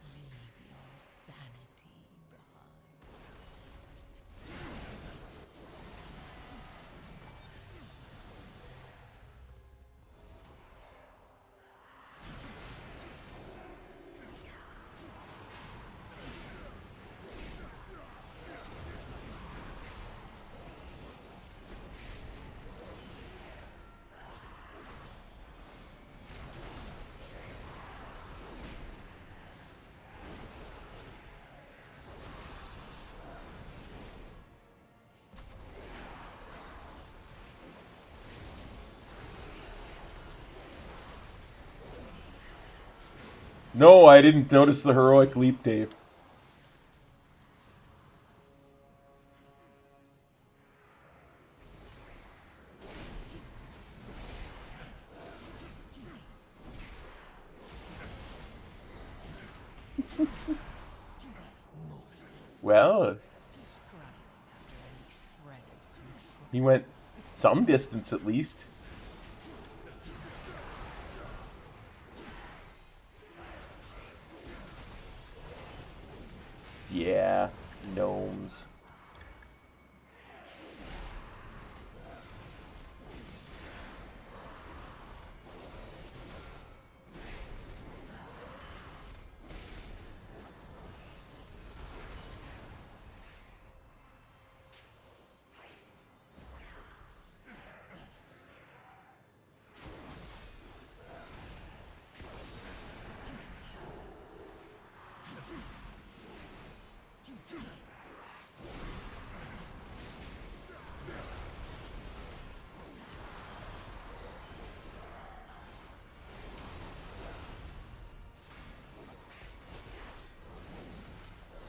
Leave your sanity behind. No, I didn't notice the heroic leap, Dave. Well, he went some distance at least. Yeah, gnomes.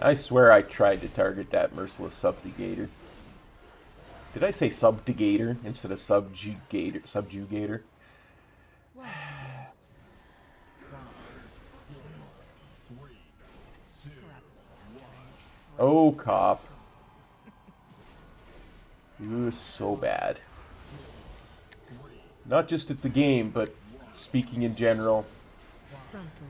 I swear I tried to target that merciless subjugator. Did I say subjugator instead of subjugator? Oh, cop. It was so bad. Not just at the game, but speaking in general. Frontal.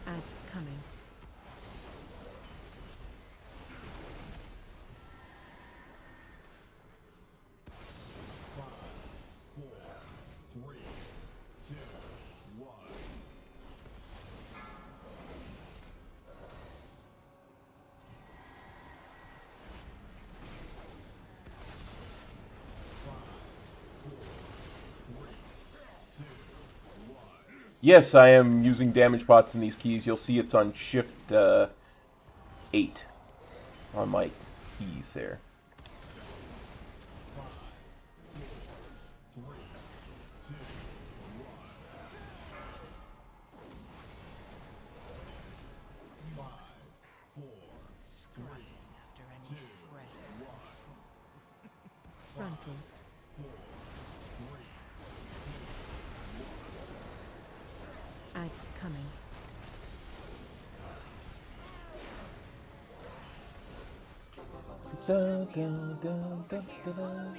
Ads coming. Yes, I am using damage pots in these keys. You'll see it's on shift 8 on my keys there. Ads coming. Dun, dun, dun, dun, dun.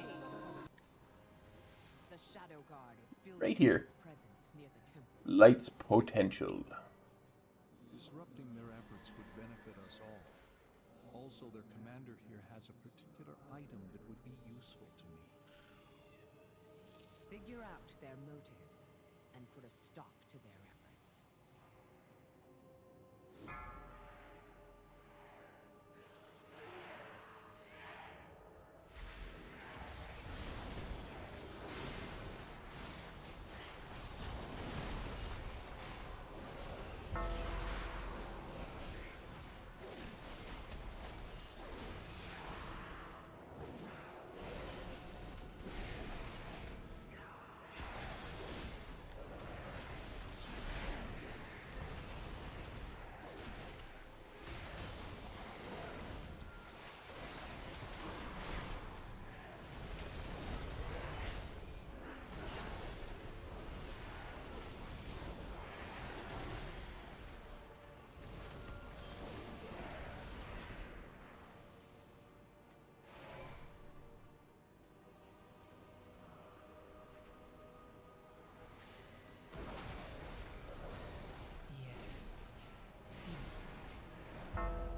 The Shadow Guard is building Right here. its presence near the temple. Light's potential. Disrupting their efforts would benefit us all. Also, their commander here has a particular item that would be useful to me. Figure out their motives and put a stop to their efforts.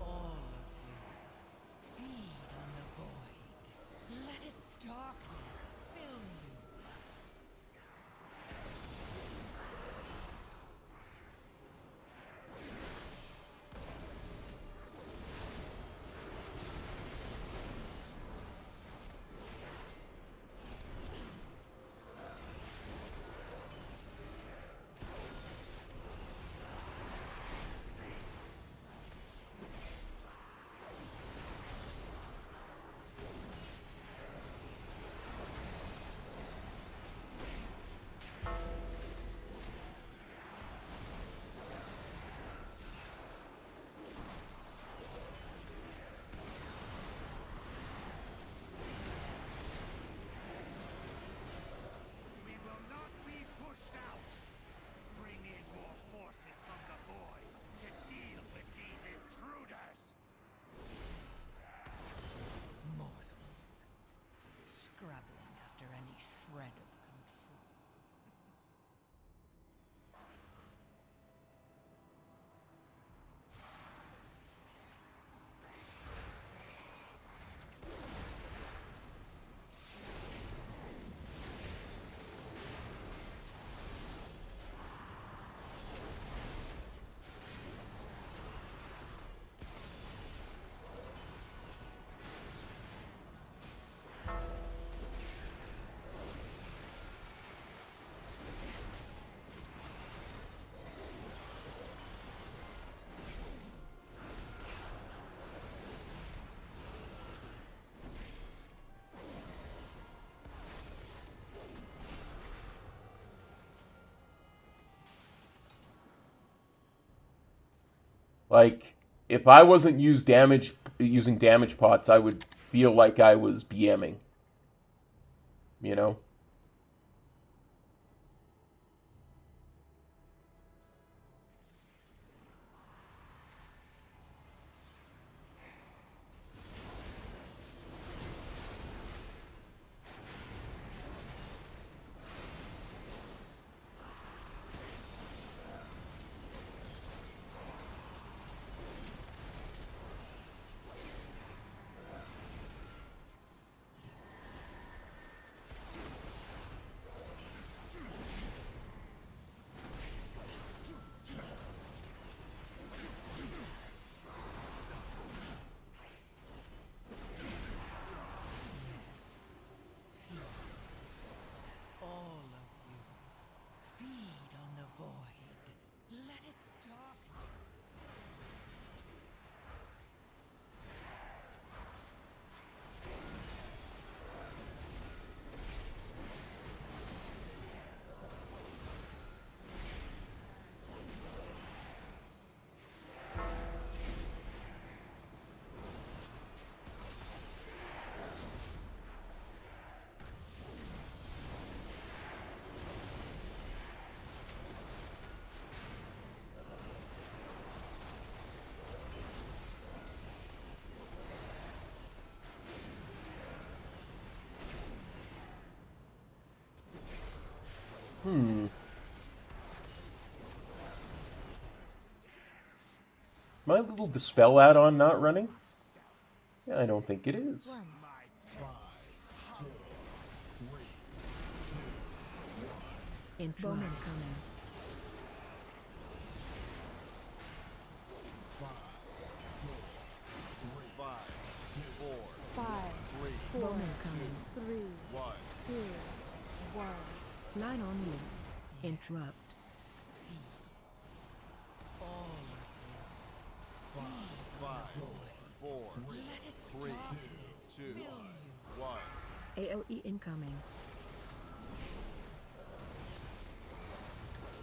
All of you, feed on the void. Let its darkness fill you. We will not be pushed out. Bring in more forces from the void to deal with these intruders. Mortals, scrabbling after any shred of control. Like, if I wasn't using damage pots, I would feel like I was BMing. You know? Am I a little dispel add-on not running? Yeah, I don't think it is. Bowman coming. Bowman coming. 9 on you. Interrupt. AOE incoming.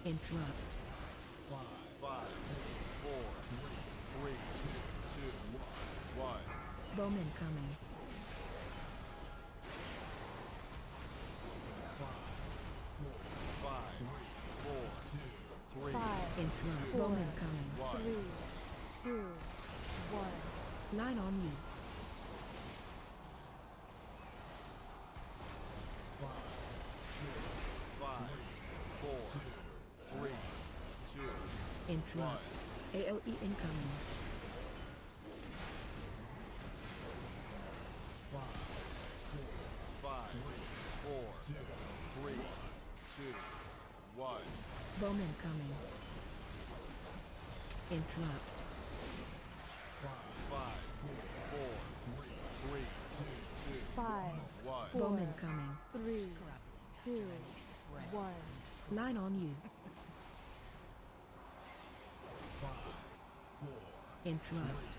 Interrupt. Bowman coming. Interrupt. Bowman coming. 9 on you. Interrupt. AOE incoming. Bowman coming. Interrupt. Bowman coming. 9 on you. Interrupt.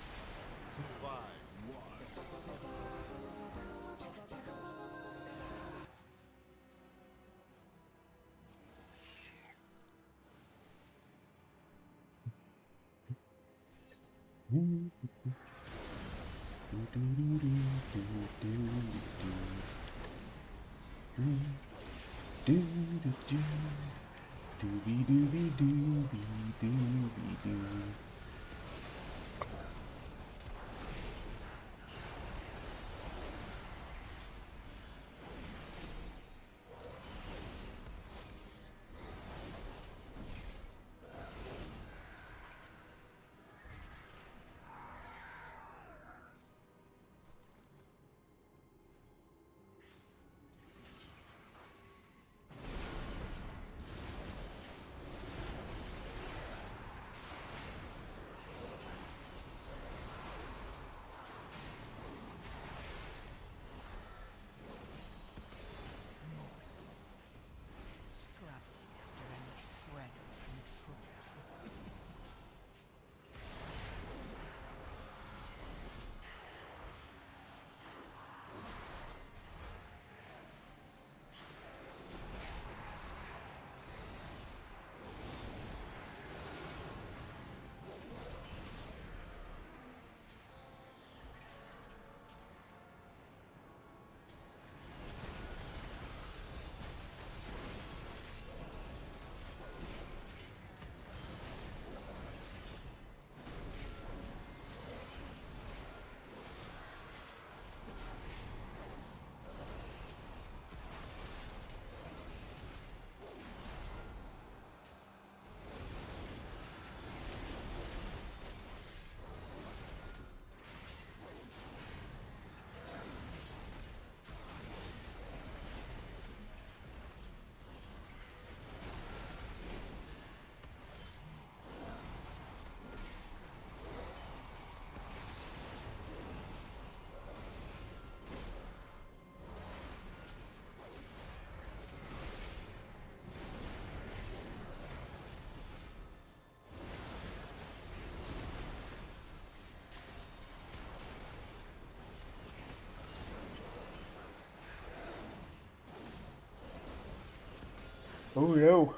Oh no.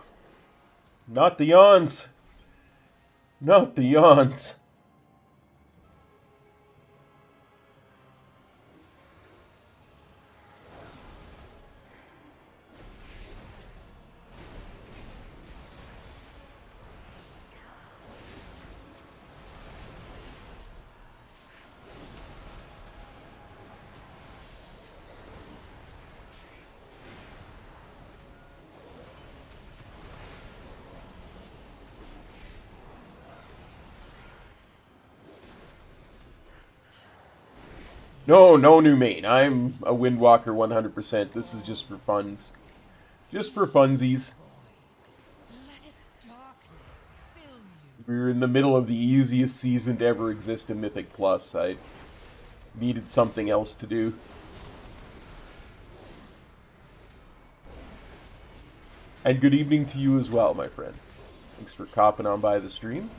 Not the yawns. Not the yawns. No, no new main. I'm a Windwalker 100%. This is just for funs. Just for funsies. Let its darkness fill you. We're in the middle of the easiest season to ever exist in Mythic Plus. I needed something else to do. And good evening to you as well, my friend. Thanks for copping on by the stream.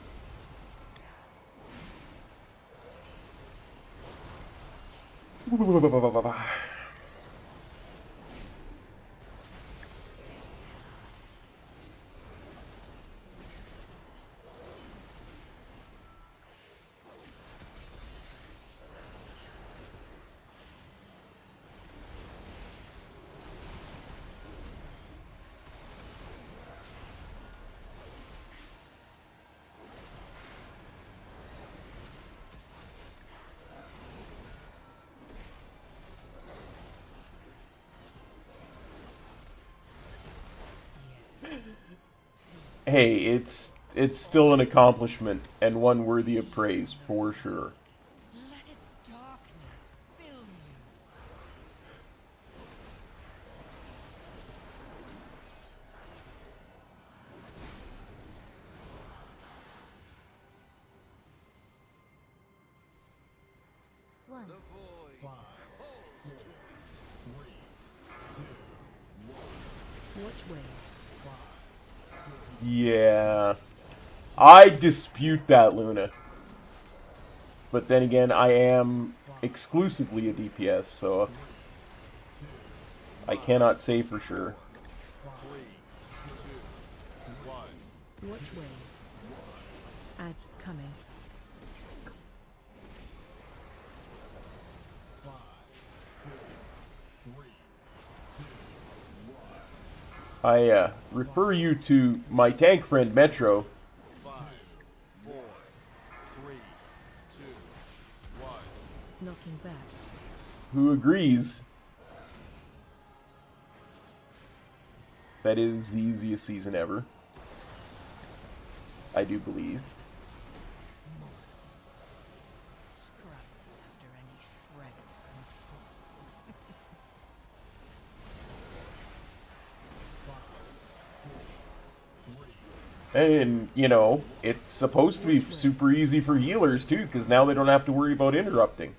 Hey, it's still an accomplishment and one worthy of praise for sure. Let its darkness fill you. One. Which way? Yeah. I dispute that, Luna. But then again, I am exclusively a DPS, so I cannot say for sure. Which way? Ads coming. I refer you to my tank friend Metro, 5, 4, 3, 2, 1. Knocking back. who agrees that is the easiest season ever. I do believe. Scrap after any shred of control. And, you know, it's supposed to be super easy for healers, too, because now they don't have to worry about interrupting.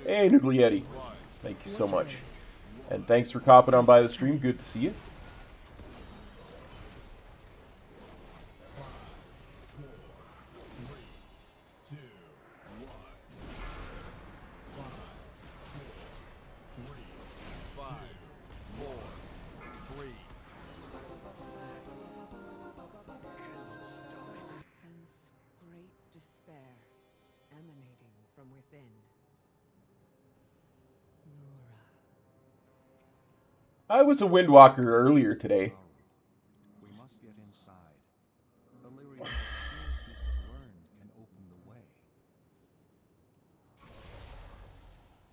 Hey, Noodly Eddie. Thank you so much. And thanks for copping on by the stream. Good to see you. Sense great despair emanating from within. Lura. I was a Windwalker earlier today. We must get inside. The lyrical skills you have learned can open the way.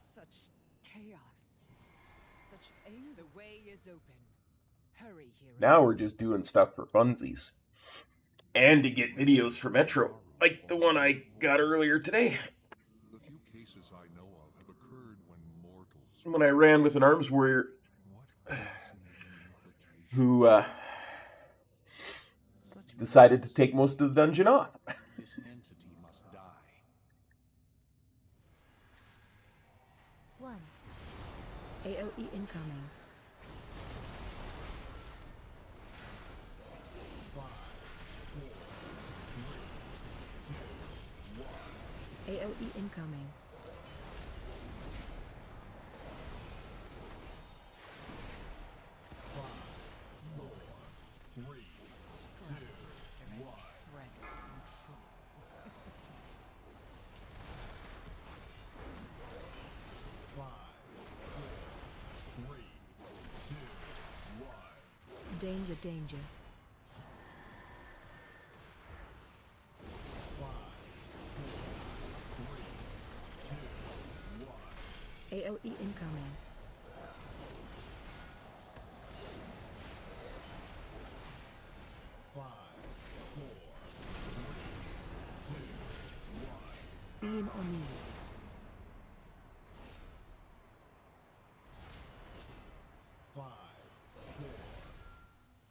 Such chaos. Such aim. The way is open. Hurry, heroes. Now we're just doing stuff for funsies. And to get videos for Metro, like the one I got earlier today. The few cases I know of have occurred when mortals. When I ran with an arms warrior What fascinating implications. who decided to take most of the dungeon off. This entity must die. One. AOE incoming. AOE incoming. Shred of control. Danger, danger. AOE incoming. Lean on me.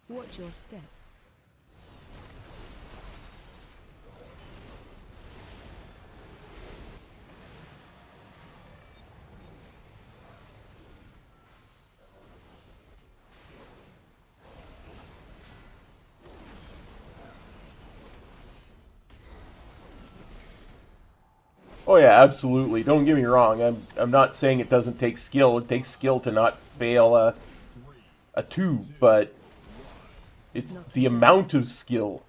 Watch your step. Oh yeah, absolutely. Don't get me wrong. I'm not saying it doesn't take skill. It takes skill to not fail a 2, but it's the amount of skill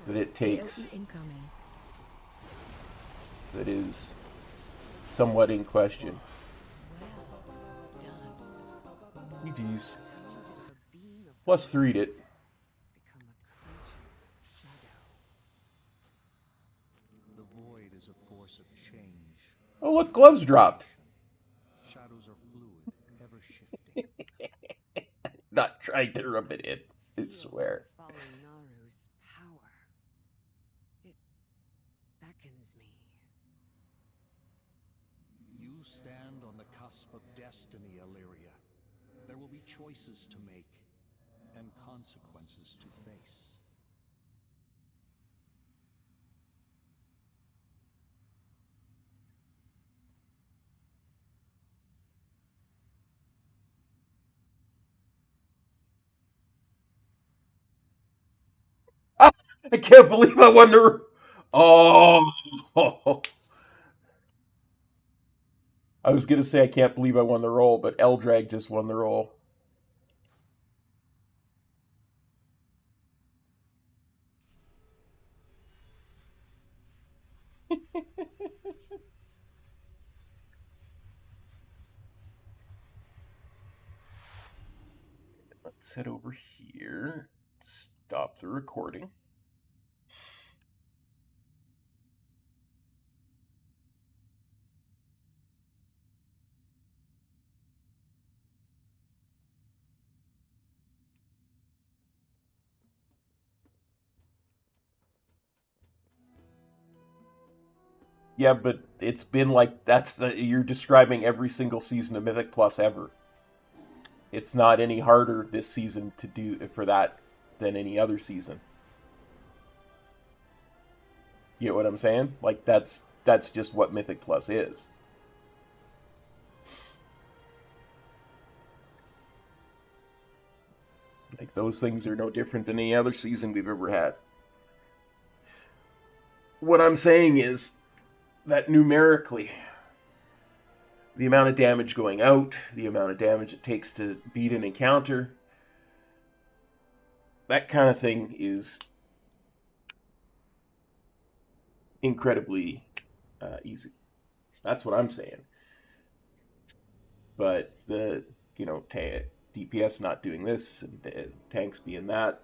that it takes AoE incoming. that is somewhat in question. GG's. Plus 3'd it. The void is a force of change. Oh look, gloves dropped. Shadows are fluid, ever shifting. Not trying to rub it in, I swear. Fallen Naru's power. It beckons me. You stand on the cusp of destiny, Illyria. There will be choices to make and consequences to face. Ah, I can't believe I won the... Oh! I was going to say I can't believe I won the roll, but Eldrag just won the roll. Let's head over here. Stop the recording. Yeah, but it's been like you're describing every single season of Mythic Plus ever. It's not any harder this season to do for that than any other season. You get what I'm saying? Like that's just what Mythic Plus is. Like those things are no different than any other season we've ever had. What I'm saying is that numerically, the amount of damage going out, the amount of damage it takes to beat an encounter, that kind of thing is incredibly easy. That's what I'm saying. But the, DPS not doing this, and tanks being that,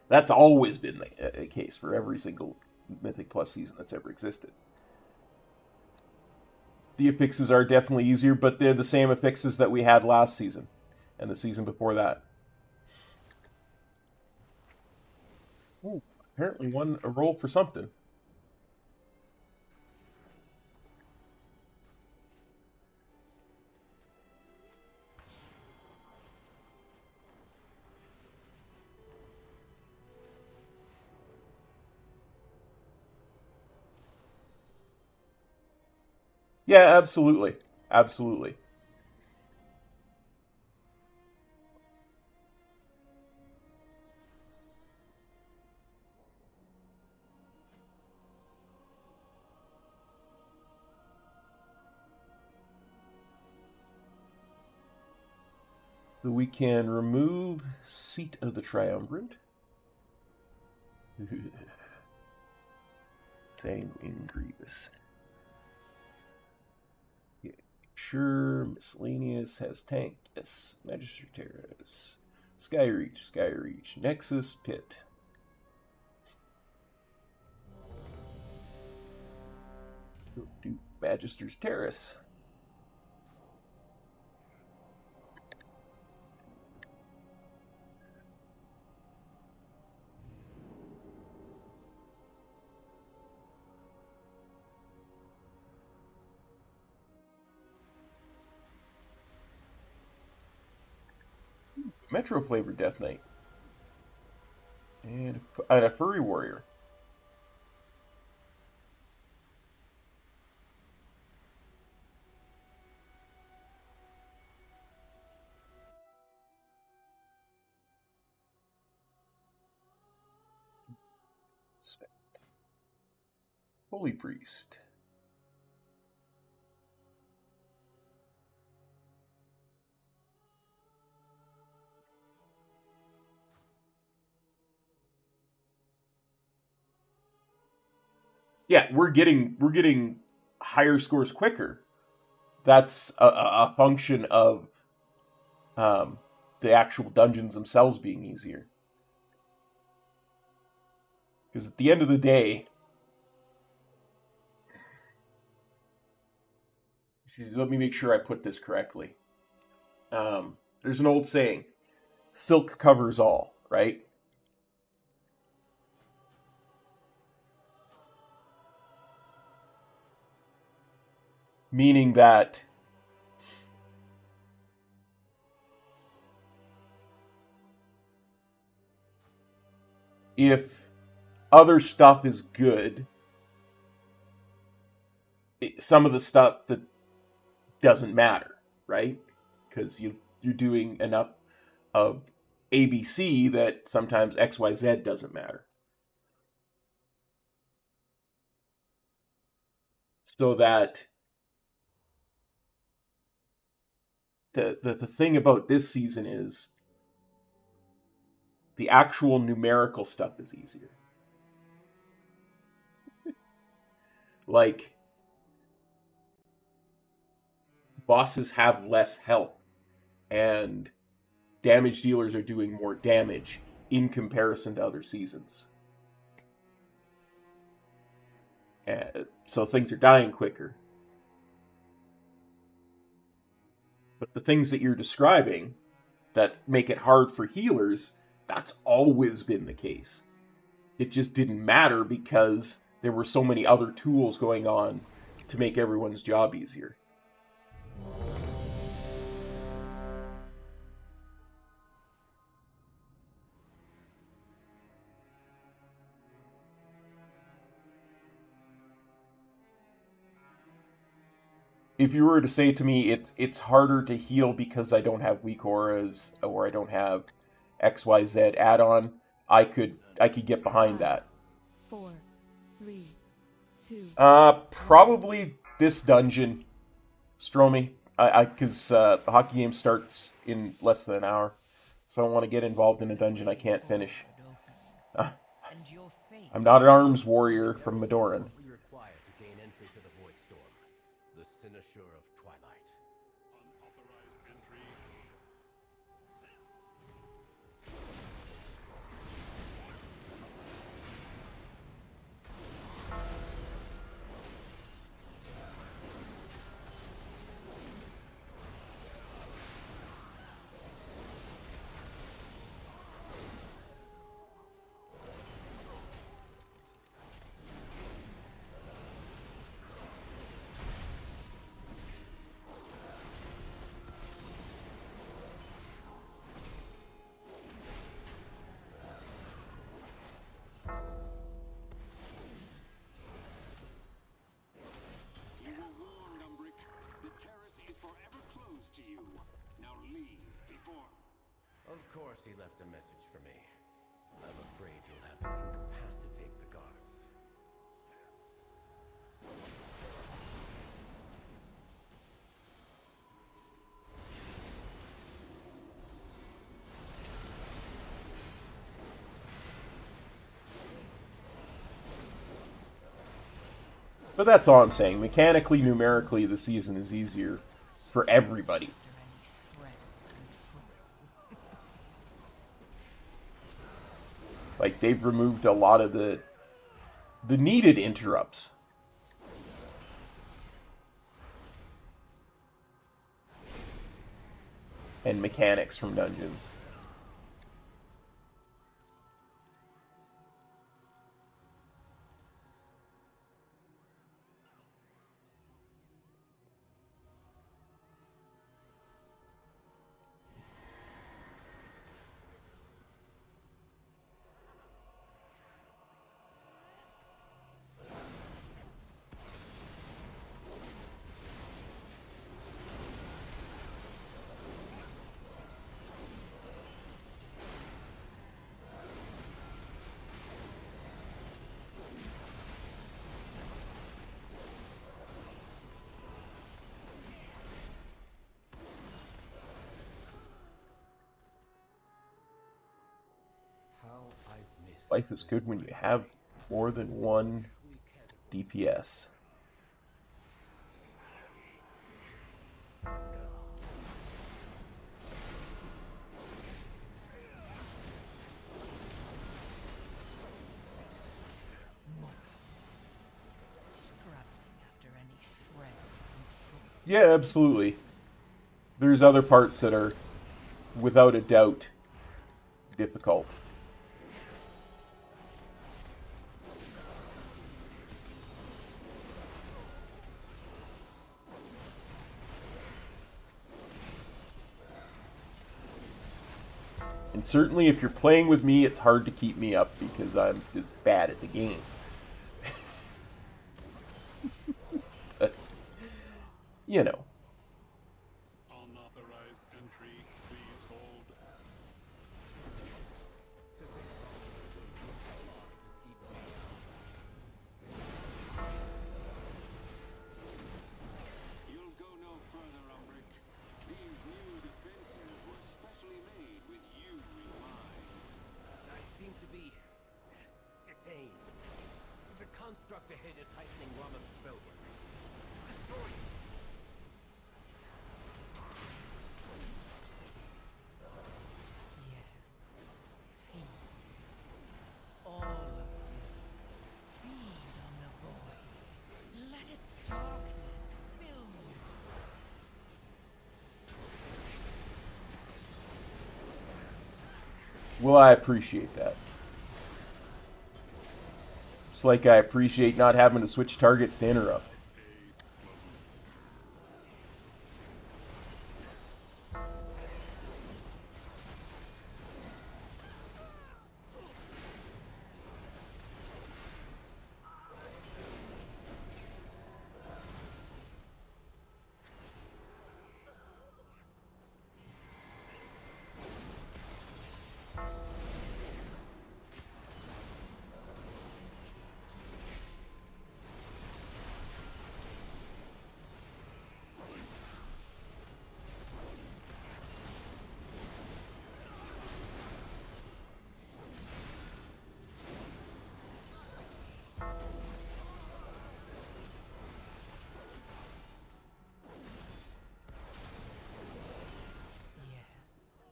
that's always been the case for every single Mythic Plus season that's ever existed. The affixes are definitely easier, but they're the same affixes that we had last season and the season before that. Ooh, apparently won a roll for something. Yeah, absolutely. Absolutely. So we can remove Seat of the Triumvirate. Sanguine Grievous. Yeah, sure, Miscellaneous has tank. Yes, Magister Terrace. Skyreach, Nexus, Pit. We'll do Magister's Terrace. Metro flavored Death Knight. And a furry warrior. Holy Priest. Yeah, we're getting higher scores quicker. That's a function of the actual dungeons themselves being easier. Because at the end of the day, let me make sure I put this correctly. There's an old saying, silk covers all, right? Meaning that if other stuff is good, some of the stuff that doesn't matter, right? Because you're doing enough of ABC that sometimes XYZ doesn't matter. So that the thing about this season is the actual numerical stuff is easier. Like, bosses have less health, and damage dealers are doing more damage in comparison to other seasons. So things are dying quicker. But the things that you're describing that make it hard for healers, that's always been the case. It just didn't matter because there were so many other tools going on to make everyone's job easier. If you were to say to me it's harder to heal because I don't have weak auras or I don't have XYZ add-on, I could get behind that. 4, 3, 2. Probably this dungeon, Stromy. Because the hockey game starts in less than an hour, so I don't want to get involved in a dungeon I can't finish. I'm not an arms warrior from Madoran. Required to gain entry to the Voidstorm, the cynosure of Twilight. Unauthorized entry. To you. Now leave before. Of course he left a message for me. I'm afraid you'll have to incapacitate the guards. But that's all I'm saying. Mechanically, numerically, the season is easier for everybody. Like, they've removed a lot of the needed interrupts. And mechanics from dungeons. Life is good when you have more than one DPS. Yeah, absolutely. There's other parts that are, without a doubt, difficult. And certainly if you're playing with me, it's hard to keep me up because I'm just bad at the game. But, you know. Unauthorized entry, please hold. You'll go no further, Umbric. These new defenses were specially made with you in mind. I seem to be detained. The construct ahead is heightening Rama's spellwork. Destroy it! Yes. Feed. All of you. Feed on the void. Let its darkness fill you. Well, I appreciate that. It's like I appreciate not having to switch targets to interrupt.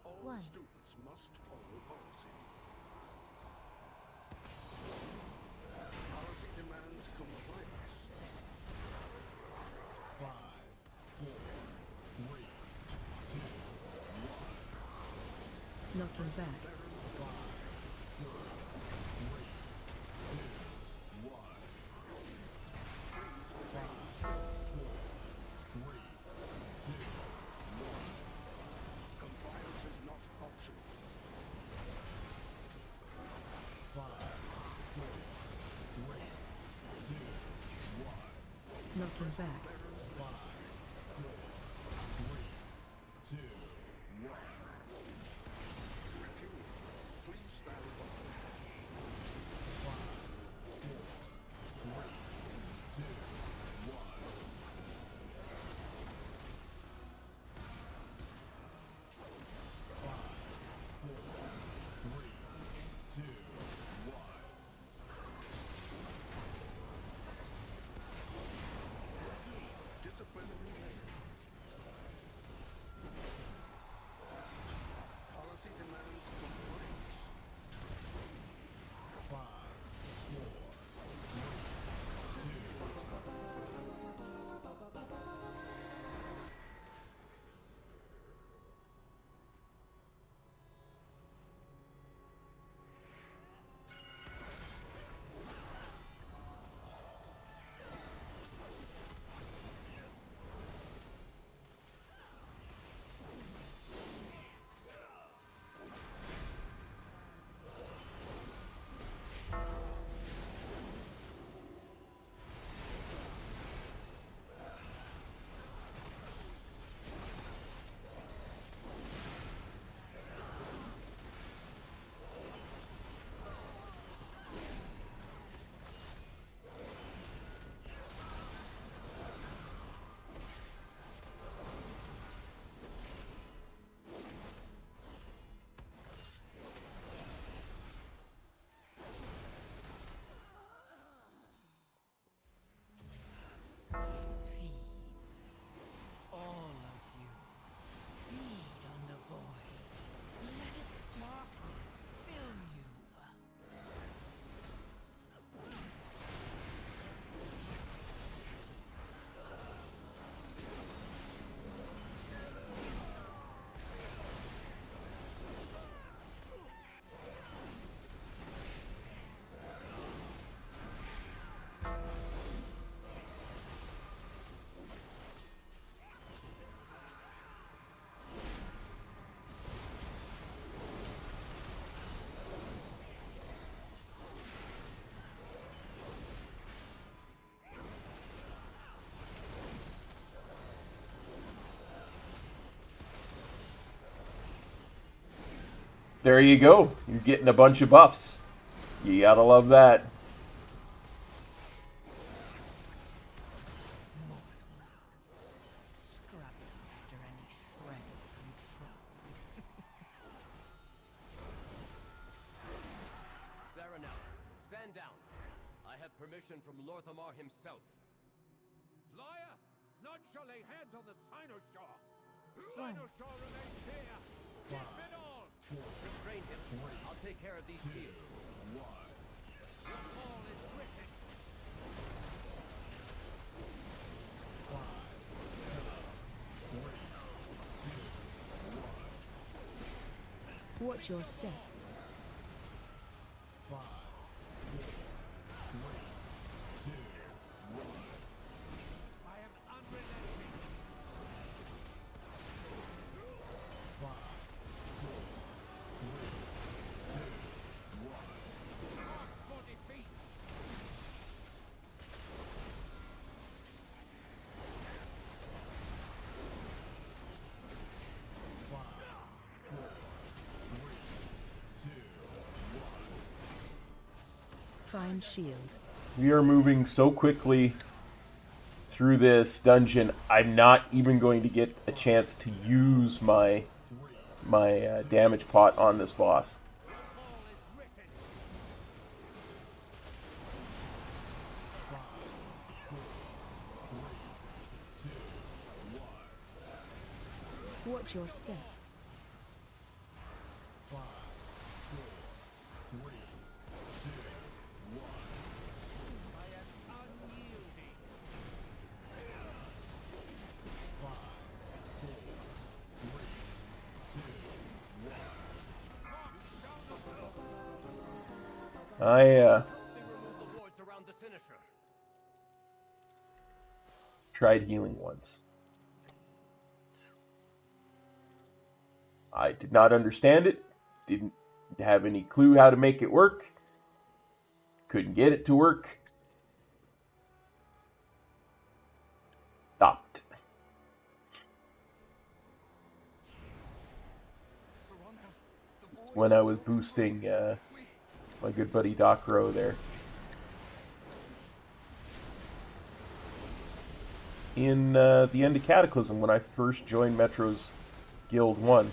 All students must follow policy. Policy demands compliance. 5, 4, 3, 2, 1. Looking back. 5, 4, 3, 2, 1. 5, 4, 3, 2, 1. Compliance is not optional. 5, 4, 3, 2, 1. Looking back. 5, 4, 3, 2, 1. Please stand by. 5, 4, 3, 2, 1. 5, 4, 3, 2, 1. There you go. You're getting a bunch of buffs. You gotta love that. Scrapping after any shred of control. Zaranel, stand down. I have permission from Lorthamar himself. Liar! None shall lay hands on the Sinoshaw! Sinoshaw remains here! Keep it all! Restrain him. I'll take care of these shields. Your call is written! Watch your step. I am unrelenting! Mark for defeat! Find shield. We are moving so quickly through this dungeon. I'm not even going to get a chance to use my damage pot on this boss. Watch your step. I Remove the wards around the Sinisher. tried healing once. I did not understand it. Didn't have any clue how to make it work. Couldn't get it to work. Stopped. When I was boosting my good buddy Doc Rowe there. In the end of Cataclysm, when I first joined Metro's Guild 1.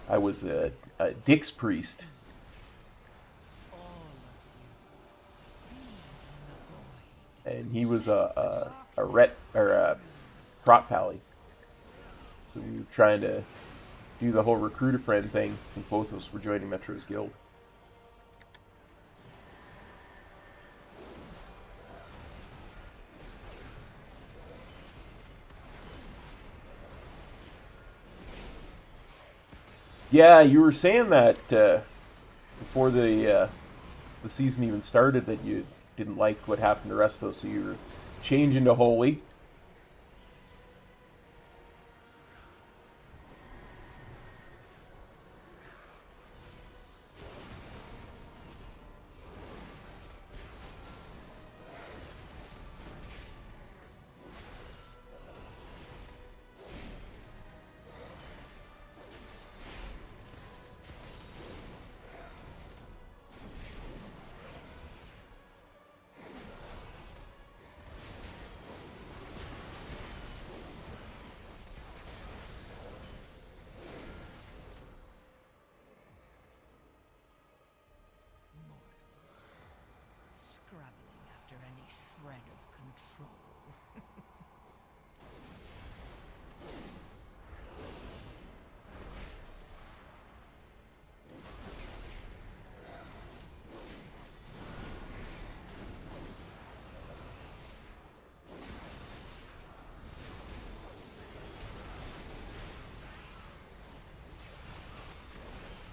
I was a Dix priest. And he was a prop pally. So we were trying to do the whole recruit a friend thing since both of us were joining Metro's Guild. Yeah, you were saying that before the season even started that you didn't like what happened to Resto, so you were changing to Holy. Scrabbling after any shred of control.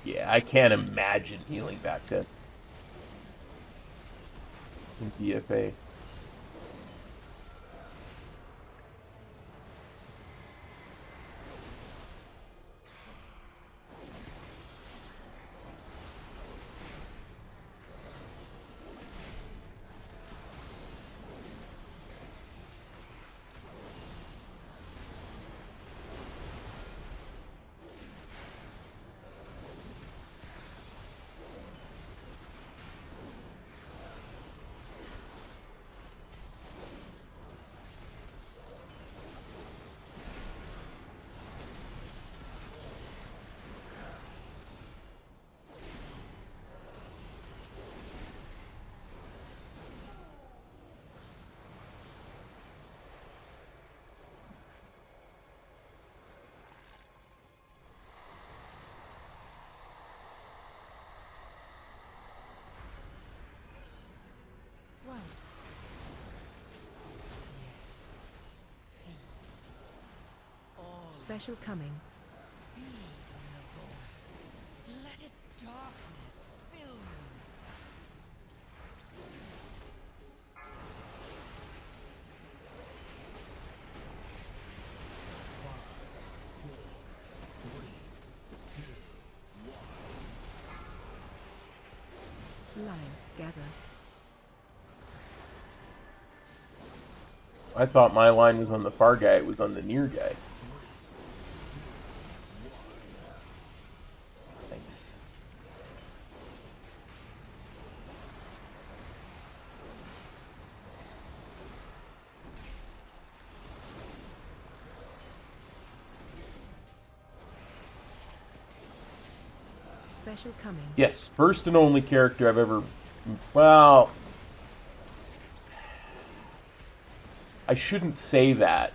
Yeah, I can't imagine healing back then. In BFA. Special coming. Feed on the void. Let its darkness fill you. Line, gather. I thought my line was on the far guy, it was on the near guy. Thanks. Special coming. Yes, first and only character I've ever... Well... I shouldn't say that.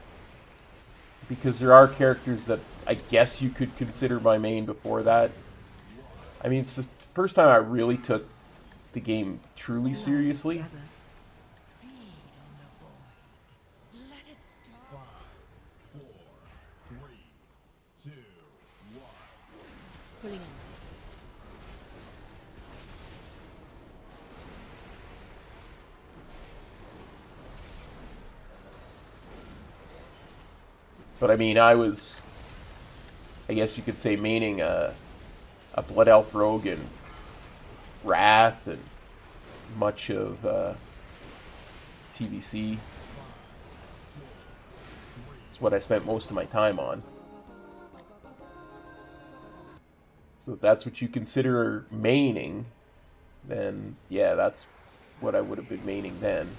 Because there are characters that I guess you could consider my main before that. I mean, it's the first time I really took the game truly seriously. Gather. Feed on the void. Let its dark... 5, 4, 3, 2, 1. Pulling in. But I mean, I was, I guess you could say, maining a Blood Elf Rogue and Wrath and much of TBC. It's what I spent most of my time on. So if that's what you consider maining, then yeah, that's what I would have been maining then.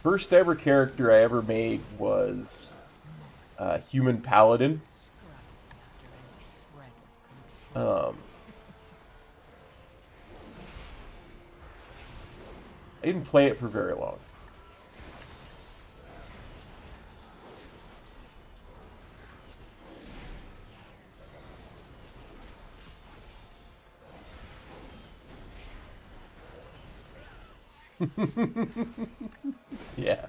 First ever character I ever made was Human Paladin. I didn't play it for very long. Yeah.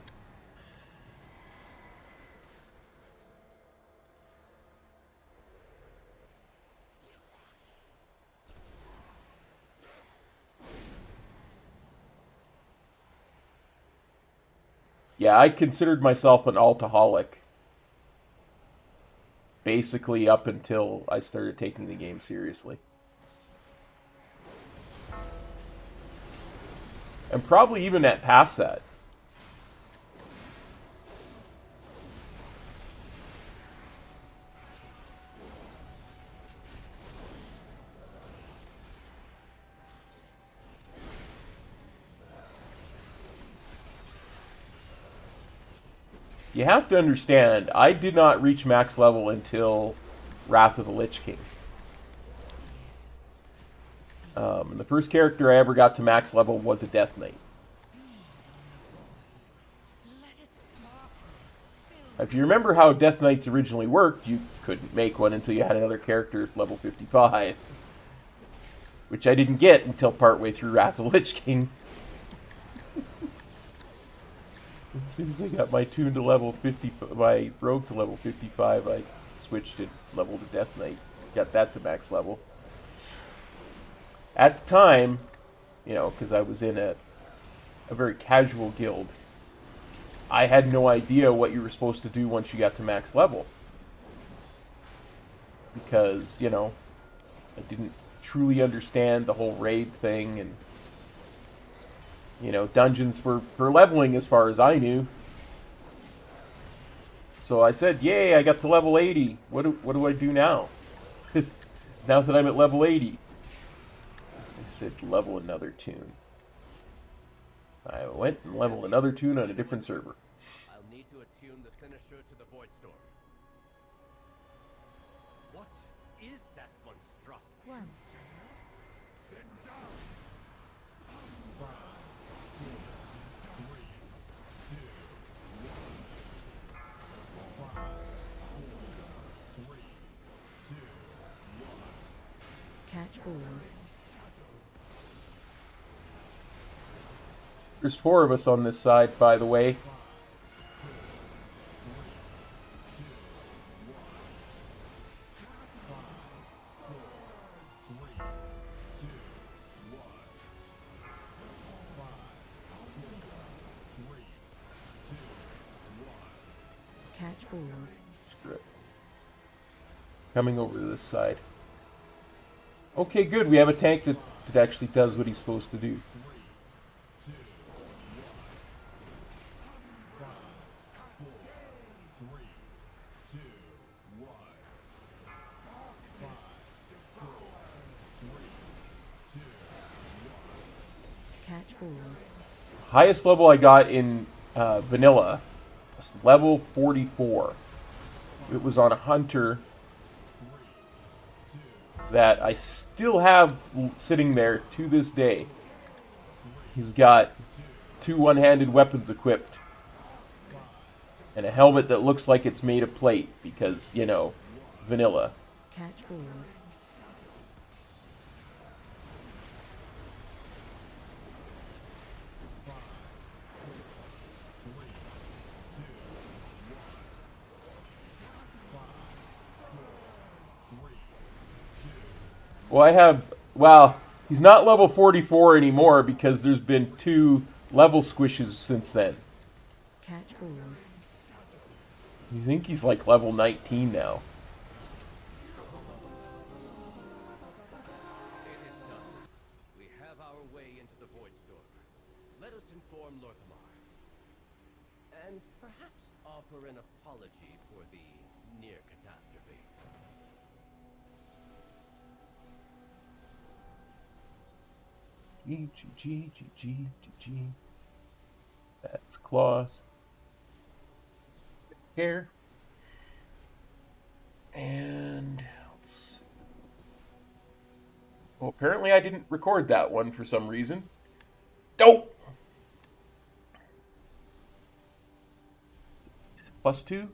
Yeah, I considered myself an altaholic. Basically up until I started taking the game seriously. And probably even at past that. You have to understand, I did not reach max level until Wrath of the Lich King. And the first character I ever got to max level was a Death Knight. If you remember how Death Knights originally worked, you couldn't make one until you had another character at level 55. Which I didn't get until partway through Wrath of the Lich King. As soon as I got my tune to level 50, my rogue to level 55, I switched it level to Death Knight. Got that to max level. At the time, you know, because I was in a very casual guild, I had no idea what you were supposed to do once you got to max level. Because, you know, I didn't truly understand the whole raid thing, and, you know, dungeons were for leveling as far as I knew. So I said, yay, I got to level 80. What do I do now? Now that I'm at level 80. I said, level another tune. I went and leveled another tune on a different server. I'll need to attune the Sinister to the Void Storm. What is that monstrosity? One. balls. There's 4 of us on this side, by the way. Catch balls. Screw it. Coming over to this side. Okay, good. We have a tank that actually does what he's supposed to do. Catch balls. Highest level I got in vanilla was level 44. It was on a hunter that I still have sitting there to this day. He's got 2 one-handed weapons equipped and a helmet that looks like it's made of plate because, you know, vanilla. Catch balls. Well, he's not level 44 anymore because there's been 2 level squishes since then. Catch balls. You think he's like level 19 now. It is done. We have our way into the Void Storm. Let us inform Lorthamar. And perhaps offer an apology for the near catastrophe. G. That's cloth. Hair. And let's see. Well, apparently I didn't record that one for some reason. Oh! +2?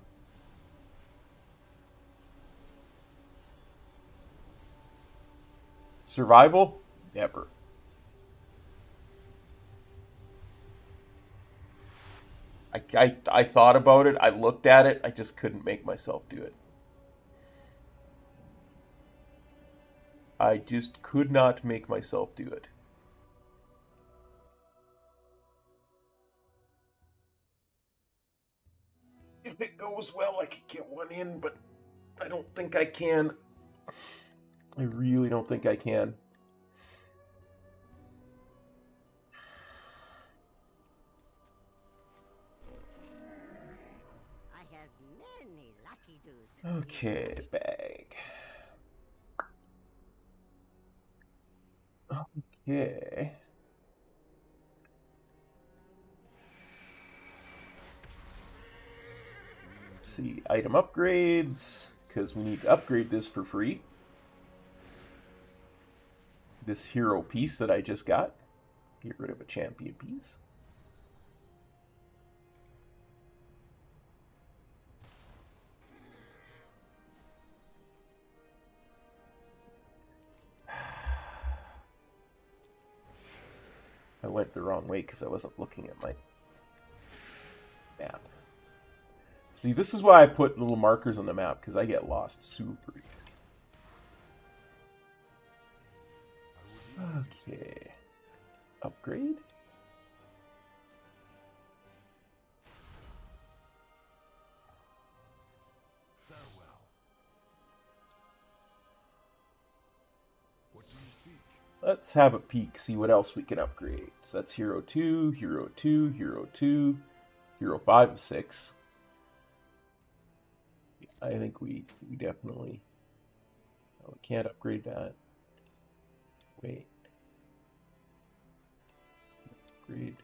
Survival? Never. I thought about it, I looked at it, I just couldn't make myself do it. I just could not make myself do it. If it goes well, I could get one in, but I don't think I can. I really don't think I can. Okay, bag. Okay. Let's see, item upgrades, because we need to upgrade this for free. This hero piece that I just got. Get rid of a champion piece. I went the wrong way because I wasn't looking at my map. See, this is why I put little markers on the map, because I get lost super easy. Okay. Upgrade? Farewell. What do you seek? Let's have a peek, see what else we can upgrade. So that's Hero 2, Hero 2, Hero 2, Hero 5 of 6. I think we definitely... Oh, we can't upgrade that. Wait. Upgrade.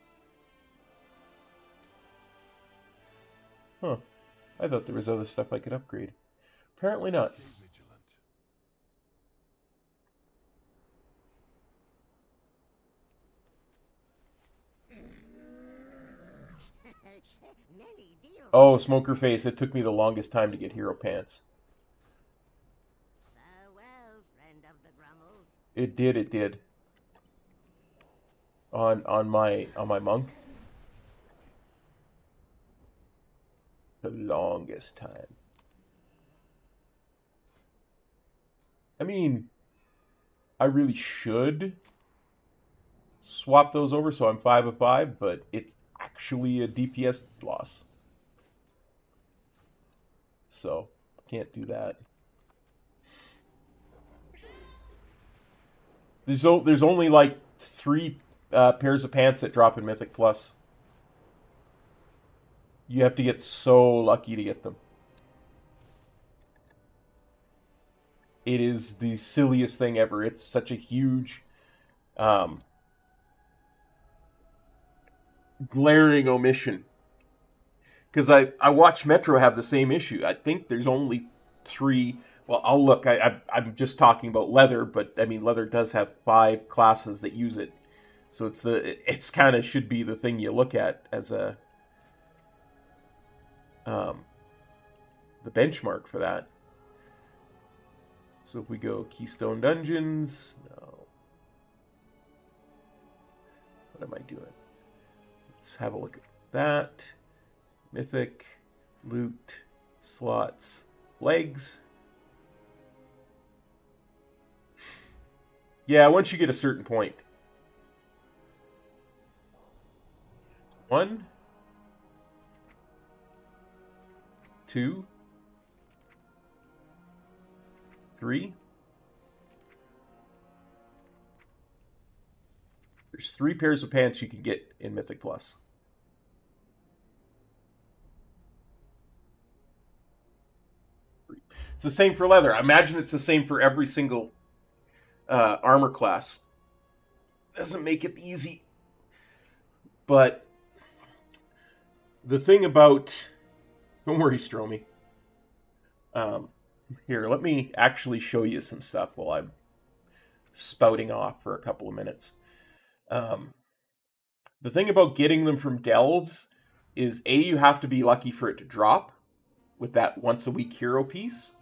Huh. I thought there was other stuff I could upgrade. Apparently not. Stay vigilant. Oh, Smoker Face, it took me the longest time to get hero pants. Farewell, friend of the Grummles. It did. On my monk. The longest time. I mean, I really should swap those over so I'm 5 of 5, but it's actually a DPS loss. So, can't do that. There's only like 3 pairs of pants that drop in Mythic Plus. You have to get so lucky to get them. It is the silliest thing ever. It's such a huge, glaring omission. Because I watched Metro have the same issue. I think there's only 3. Well, I'll look. I'm just talking about Leather, but I mean Leather does have 5 classes that use it. So it's kind of should be the thing you look at as a the benchmark for that. So if we go Keystone Dungeons, no. What am I doing? Let's have a look at that. Mythic, loot, slots, legs. Yeah, once you get a certain point. 1, 2, 3. There's 3 pairs of pants you can get in Mythic Plus. It's the same for Leather. I imagine it's the same for every single armor class. Doesn't make it easy. But the thing about... Don't worry, Stromy. Here, let me actually show you some stuff while I'm spouting off for a couple of minutes. The thing about getting them from Delves is A, you have to be lucky for it to drop with that once a week hero piece,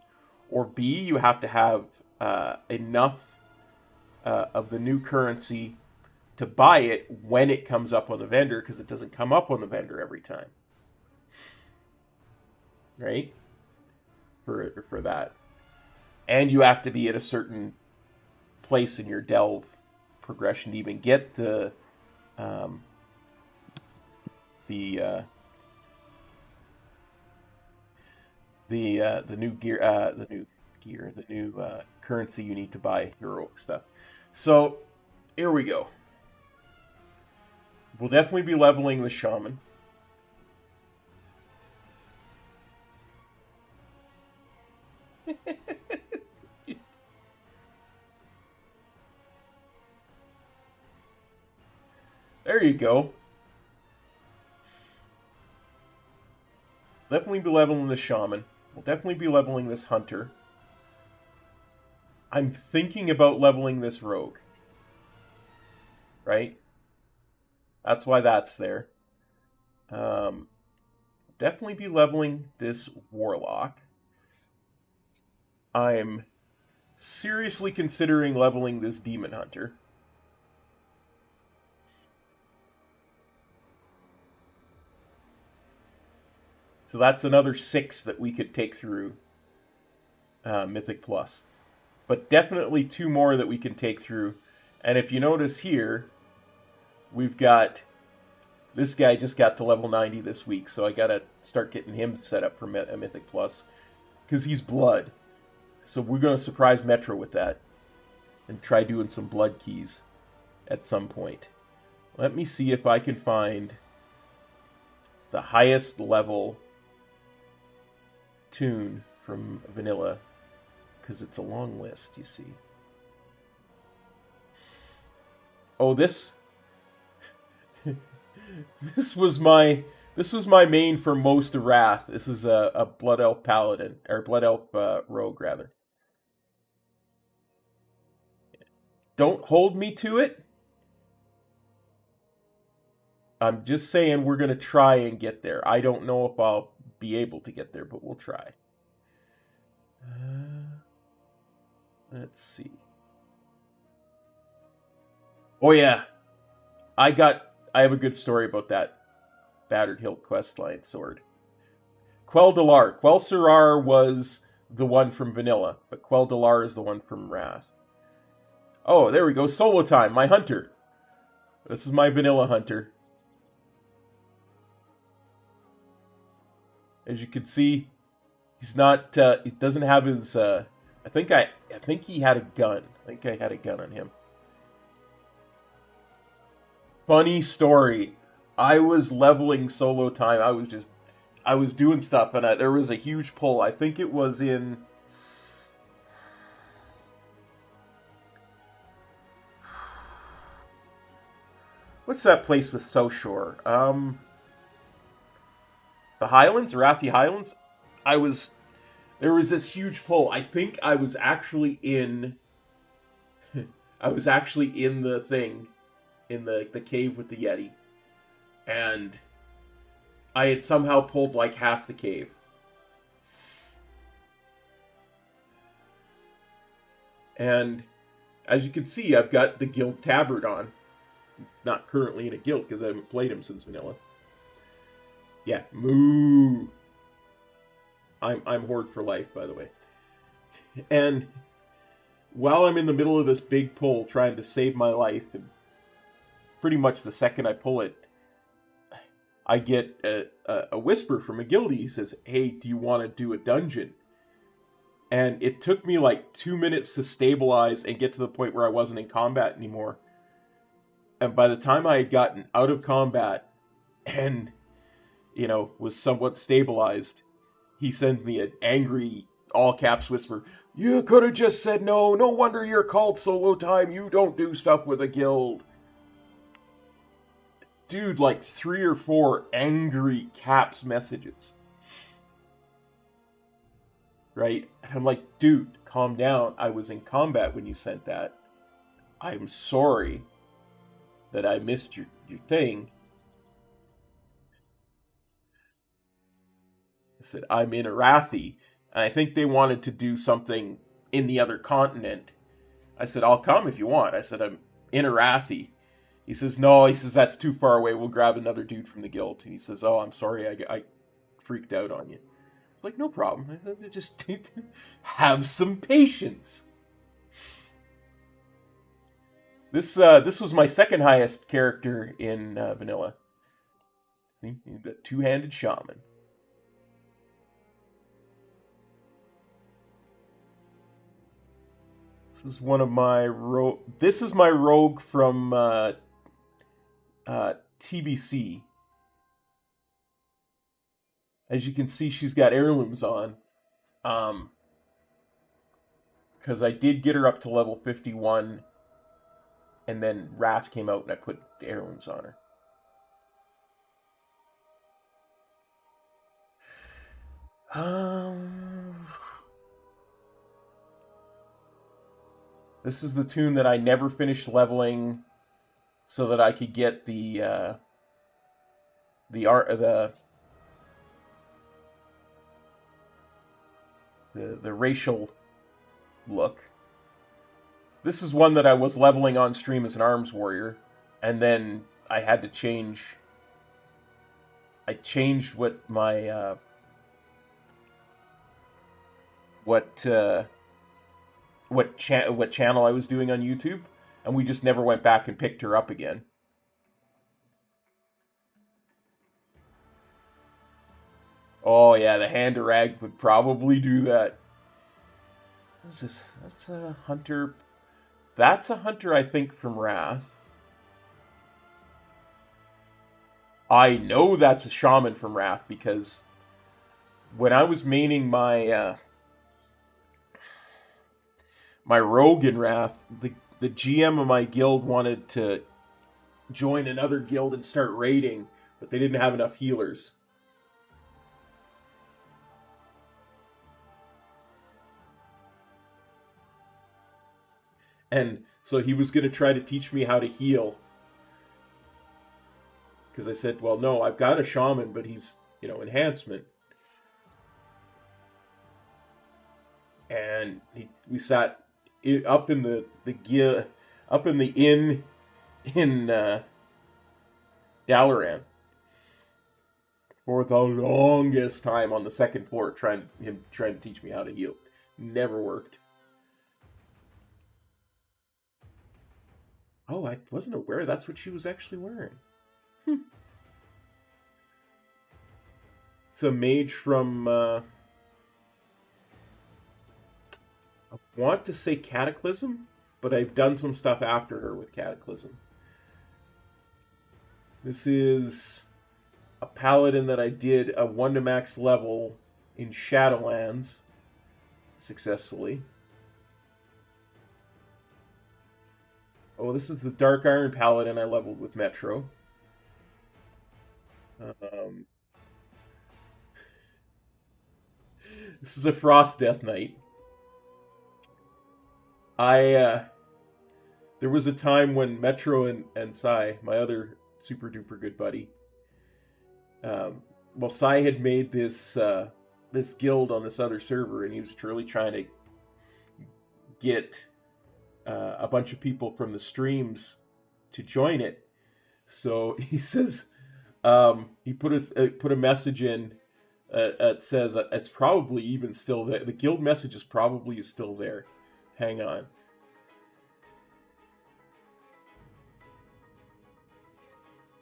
or B, you have to have enough of the new currency to buy it when it comes up on the vendor, because it doesn't come up on the vendor every time. Right? For that. And you have to be at a certain place in your delve progression to even get the new currency you need to buy heroic stuff. So here we go. We'll definitely be leveling the shaman. There you go. Definitely be leveling the shaman. We'll definitely be leveling this hunter. I'm thinking about leveling this rogue. Right? That's why that's there. Definitely be leveling this warlock. I'm seriously considering leveling this demon hunter. So that's another 6 that we could take through Mythic Plus. But definitely 2 more that we can take through. And if you notice here, we've got... This guy just got to level 90 this week, so I gotta start getting him set up for Mythic Plus. Because he's blood. So we're going to surprise Metro with that. And try doing some blood keys at some point. Let me see if I can find the highest level tune from vanilla, because it's a long list, you see. Oh, this was my main for most of Wrath. This is a Blood Elf Paladin, or Blood Elf Rogue rather. Don't hold me to it. I'm just saying we're going to try and get there. I don't know if I'll be able to get there, but we'll try. Let's see. Oh yeah, I have a good story about that Battered Hilt questline sword. Quel'danas. Quel'Serrar was the one from Vanilla, but Quel'danas is the one from Wrath. Oh, there we go. Solo time. My hunter. This is my Vanilla hunter. As you can see, he's not. He doesn't have his. I think he had a gun. I think I had a gun on him. Funny story. I was leveling solo time. I was doing stuff, and there was a huge pull. I think it was in. What's that place with South Shore? The Highlands, Rathi Highlands. There was this huge pull. I think I was actually in. I was actually in the thing, in the cave with the Yeti, and I had somehow pulled like half the cave. And as you can see, I've got the guild tabard on. Not currently in a guild because I haven't played him since Vanilla. Yeah, moo. I'm Horde for life, by the way. And while I'm in the middle of this big pull trying to save my life, and pretty much the second I pull it, I get a whisper from a guildie. He says, "Hey, do you want to do a dungeon?" And it took me like 2 minutes to stabilize and get to the point where I wasn't in combat anymore. And by the time I had gotten out of combat and, was somewhat stabilized, he sends me an angry, all-caps whisper, "You could have just said no. No wonder you're called solo time. You don't do stuff with a guild." Dude, like 3 or 4 angry caps messages. Right? And I'm like, dude, calm down. I was in combat when you sent that. I'm sorry that I missed your thing. I said, I'm in Arathi, and I think they wanted to do something in the other continent. I said, I'll come if you want. I said, I'm in Arathi. He says, no, he says, that's too far away. We'll grab another dude from the guild. And he says, oh, I'm sorry, I freaked out on you. I'm like, no problem. Just have some patience. This was my second highest character in Vanilla. The two-handed shaman. This is one of my This is my rogue from TBC. As you can see, she's got heirlooms on. Because I did get her up to level 51, and then Wrath came out and I put heirlooms on her. This is the tune that I never finished leveling, so that I could get the racial look. This is one that I was leveling on stream as an arms warrior, and then I had to change. I changed what my what channel I was doing on YouTube, and we just never went back and picked her up again. Oh yeah, the hand of rag would probably do that. What's this? That's a hunter. That's a hunter, I think, from Wrath. I know that's a shaman from Wrath because when I was maining my my rogue in Wrath, the GM of my guild wanted to join another guild and start raiding, but they didn't have enough healers. And so he was going to try to teach me how to heal. Because I said, well, no, I've got a shaman, but he's, enhancement. And we sat up in the inn in Dalaran for the longest time on the second floor, trying to teach me how to heal. Never worked. Oh, I wasn't aware that's what she was actually wearing. It's a mage from, I want to say Cataclysm, but I've done some stuff after her with Cataclysm. This is a paladin that I did a 1 to max level in Shadowlands successfully. Oh, this is the Dark Iron Paladin I leveled with Metro. This is a Frost Death Knight. There was a time when Metro and Sai, my other super duper good buddy, well, Sai had made this this guild on this other server, and he was truly trying to get a bunch of people from the streams to join it. So he says, he put a message in that says it's probably even still there. The guild message is probably still there. Hang on.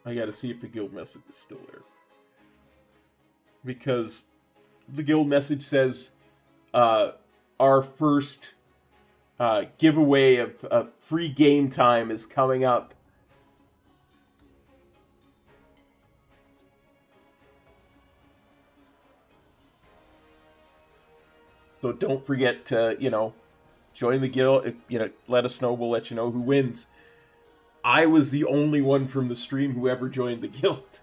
I gotta see if the guild message is still there. Because the guild message says, our first giveaway of free game time is coming up. So don't forget to, join the guild. Let us know. We'll let you know who wins. I was the only one from the stream who ever joined the guild.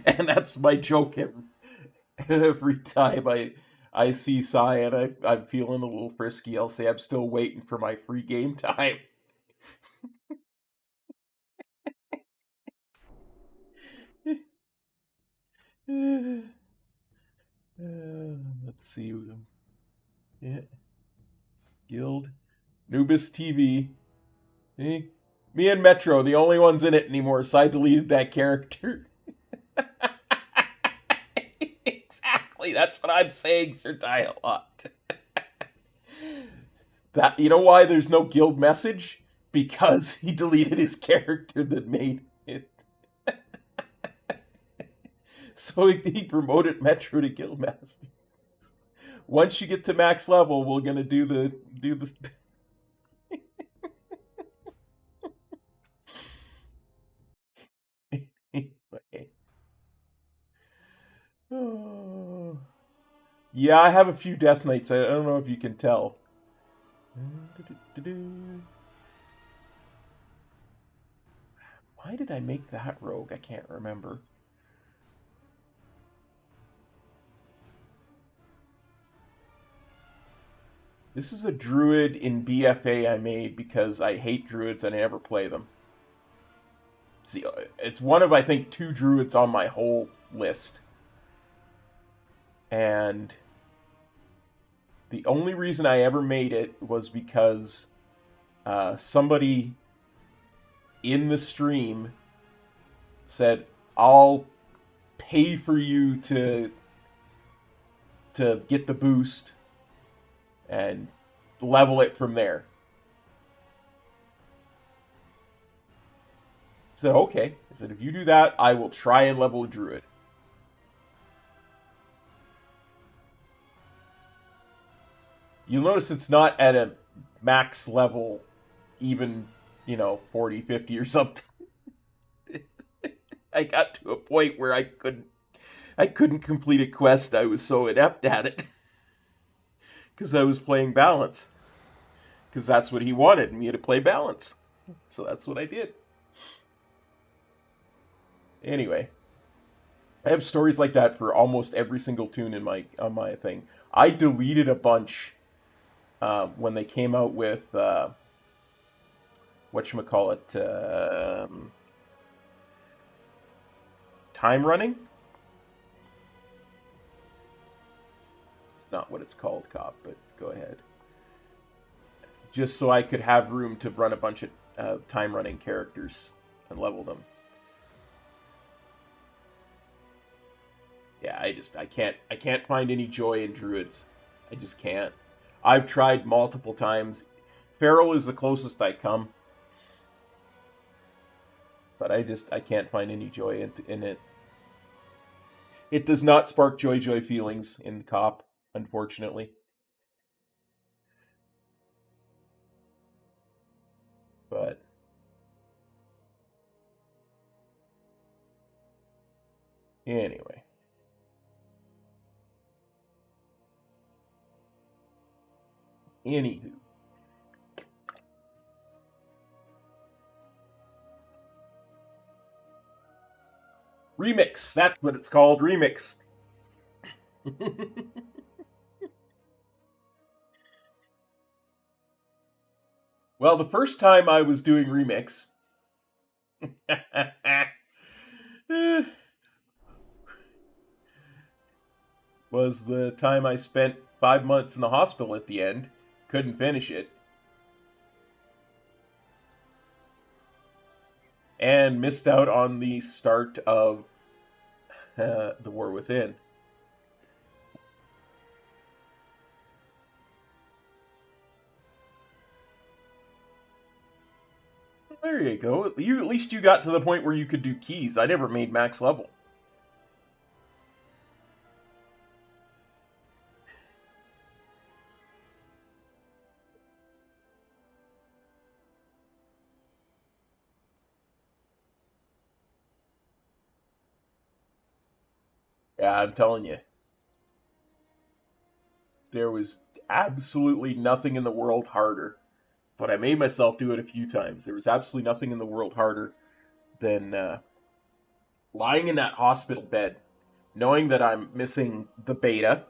And that's my joke every time I see Sai and I'm feeling a little frisky. I'll say I'm still waiting for my free game time. Let's see. Yeah. Guild. Nubis TV. Me and Metro, the only ones in it anymore, so I deleted that character. Exactly, that's what I'm saying, Sir Dialot. That, you know why there's no guild message? Because he deleted his character that made it. So he promoted Metro to Guildmaster. Once you get to max level, we're gonna do the Oh. Yeah, I have a few Death Knights. I don't know if you can tell. Why did I make that rogue? I can't remember. This is a druid in BFA I made because I hate druids and I never play them. See, it's one of, I think, 2 druids on my whole list. And the only reason I ever made it was because somebody in the stream said, I'll pay for you to get the boost and level it from there. So, okay. I said, if you do that, I will try and level a druid. You'll notice it's not at a max level, even, 40, 50 or something. I got to a point where I couldn't complete a quest. I was so inept at it. Because I was playing balance. Because that's what he wanted, me to play balance. So that's what I did. Anyway. I have stories like that for almost every single tune on my thing. I deleted a bunch when they came out with whatchamacallit, time running? It's not what it's called, Cop, but go ahead. just so I could have room to run a bunch of time-running characters and level them. Yeah, I can't find any joy in druids. I just can't. I've tried multiple times. Feral is the closest I come. But I can't find any joy in it. It does not spark joy feelings in the cop, unfortunately. But anyway. Anywho. Remix. That's what it's called. Remix. Well, the first time I was doing Remix was the time I spent 5 months in the hospital at the end. Couldn't finish it. And missed out on the start of The War Within. There you go. At least you got to the point where you could do keys. I never made max level. Yeah, I'm telling you. There was absolutely nothing in the world harder. But I made myself do it a few times. There was absolutely nothing in the world harder than lying in that hospital bed, knowing that I'm missing the beta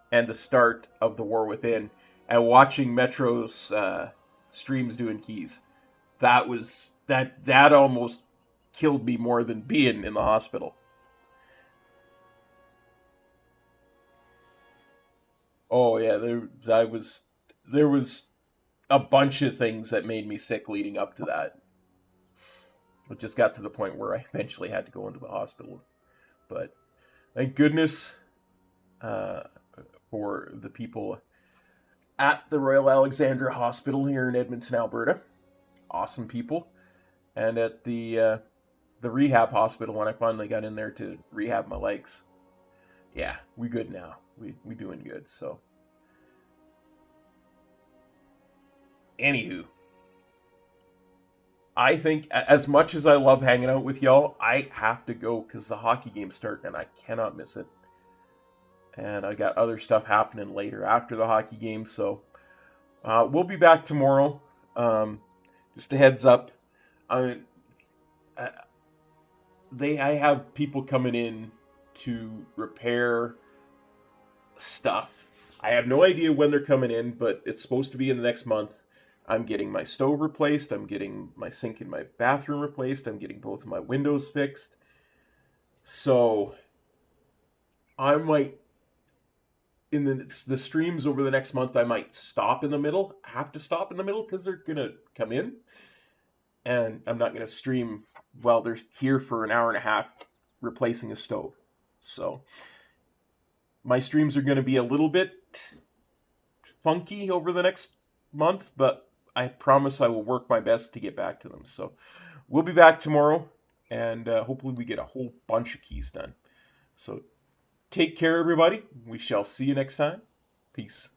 and the start of The War Within, and watching Metro's streams doing keys. That almost killed me more than being in the hospital. Oh yeah, there was a bunch of things that made me sick leading up to that. It just got to the point where I eventually had to go into the hospital. But thank goodness for the people at the Royal Alexandra Hospital here in Edmonton, Alberta. Awesome people. And at the rehab hospital when I finally got in there to rehab my legs. Yeah, we good now. We doing good, so. Anywho, I think as much as I love hanging out with y'all, I have to go because the hockey game's starting and I cannot miss it. And I got other stuff happening later after the hockey game, so we'll be back tomorrow. Just a heads up, I have people coming in to repair stuff. I have no idea when they're coming in, but it's supposed to be in the next month. I'm getting my stove replaced. I'm getting my sink in my bathroom replaced. I'm getting both of my windows fixed. So I might, in the streams over the next month, I might stop in the middle. Have to stop in the middle because they're going to come in. And I'm not going to stream while they're here for an hour and a half replacing a stove. So my streams are going to be a little bit funky over the next month, but I promise I will work my best to get back to them. So we'll be back tomorrow, and hopefully we get a whole bunch of keys done. So take care, everybody. We shall see you next time. Peace.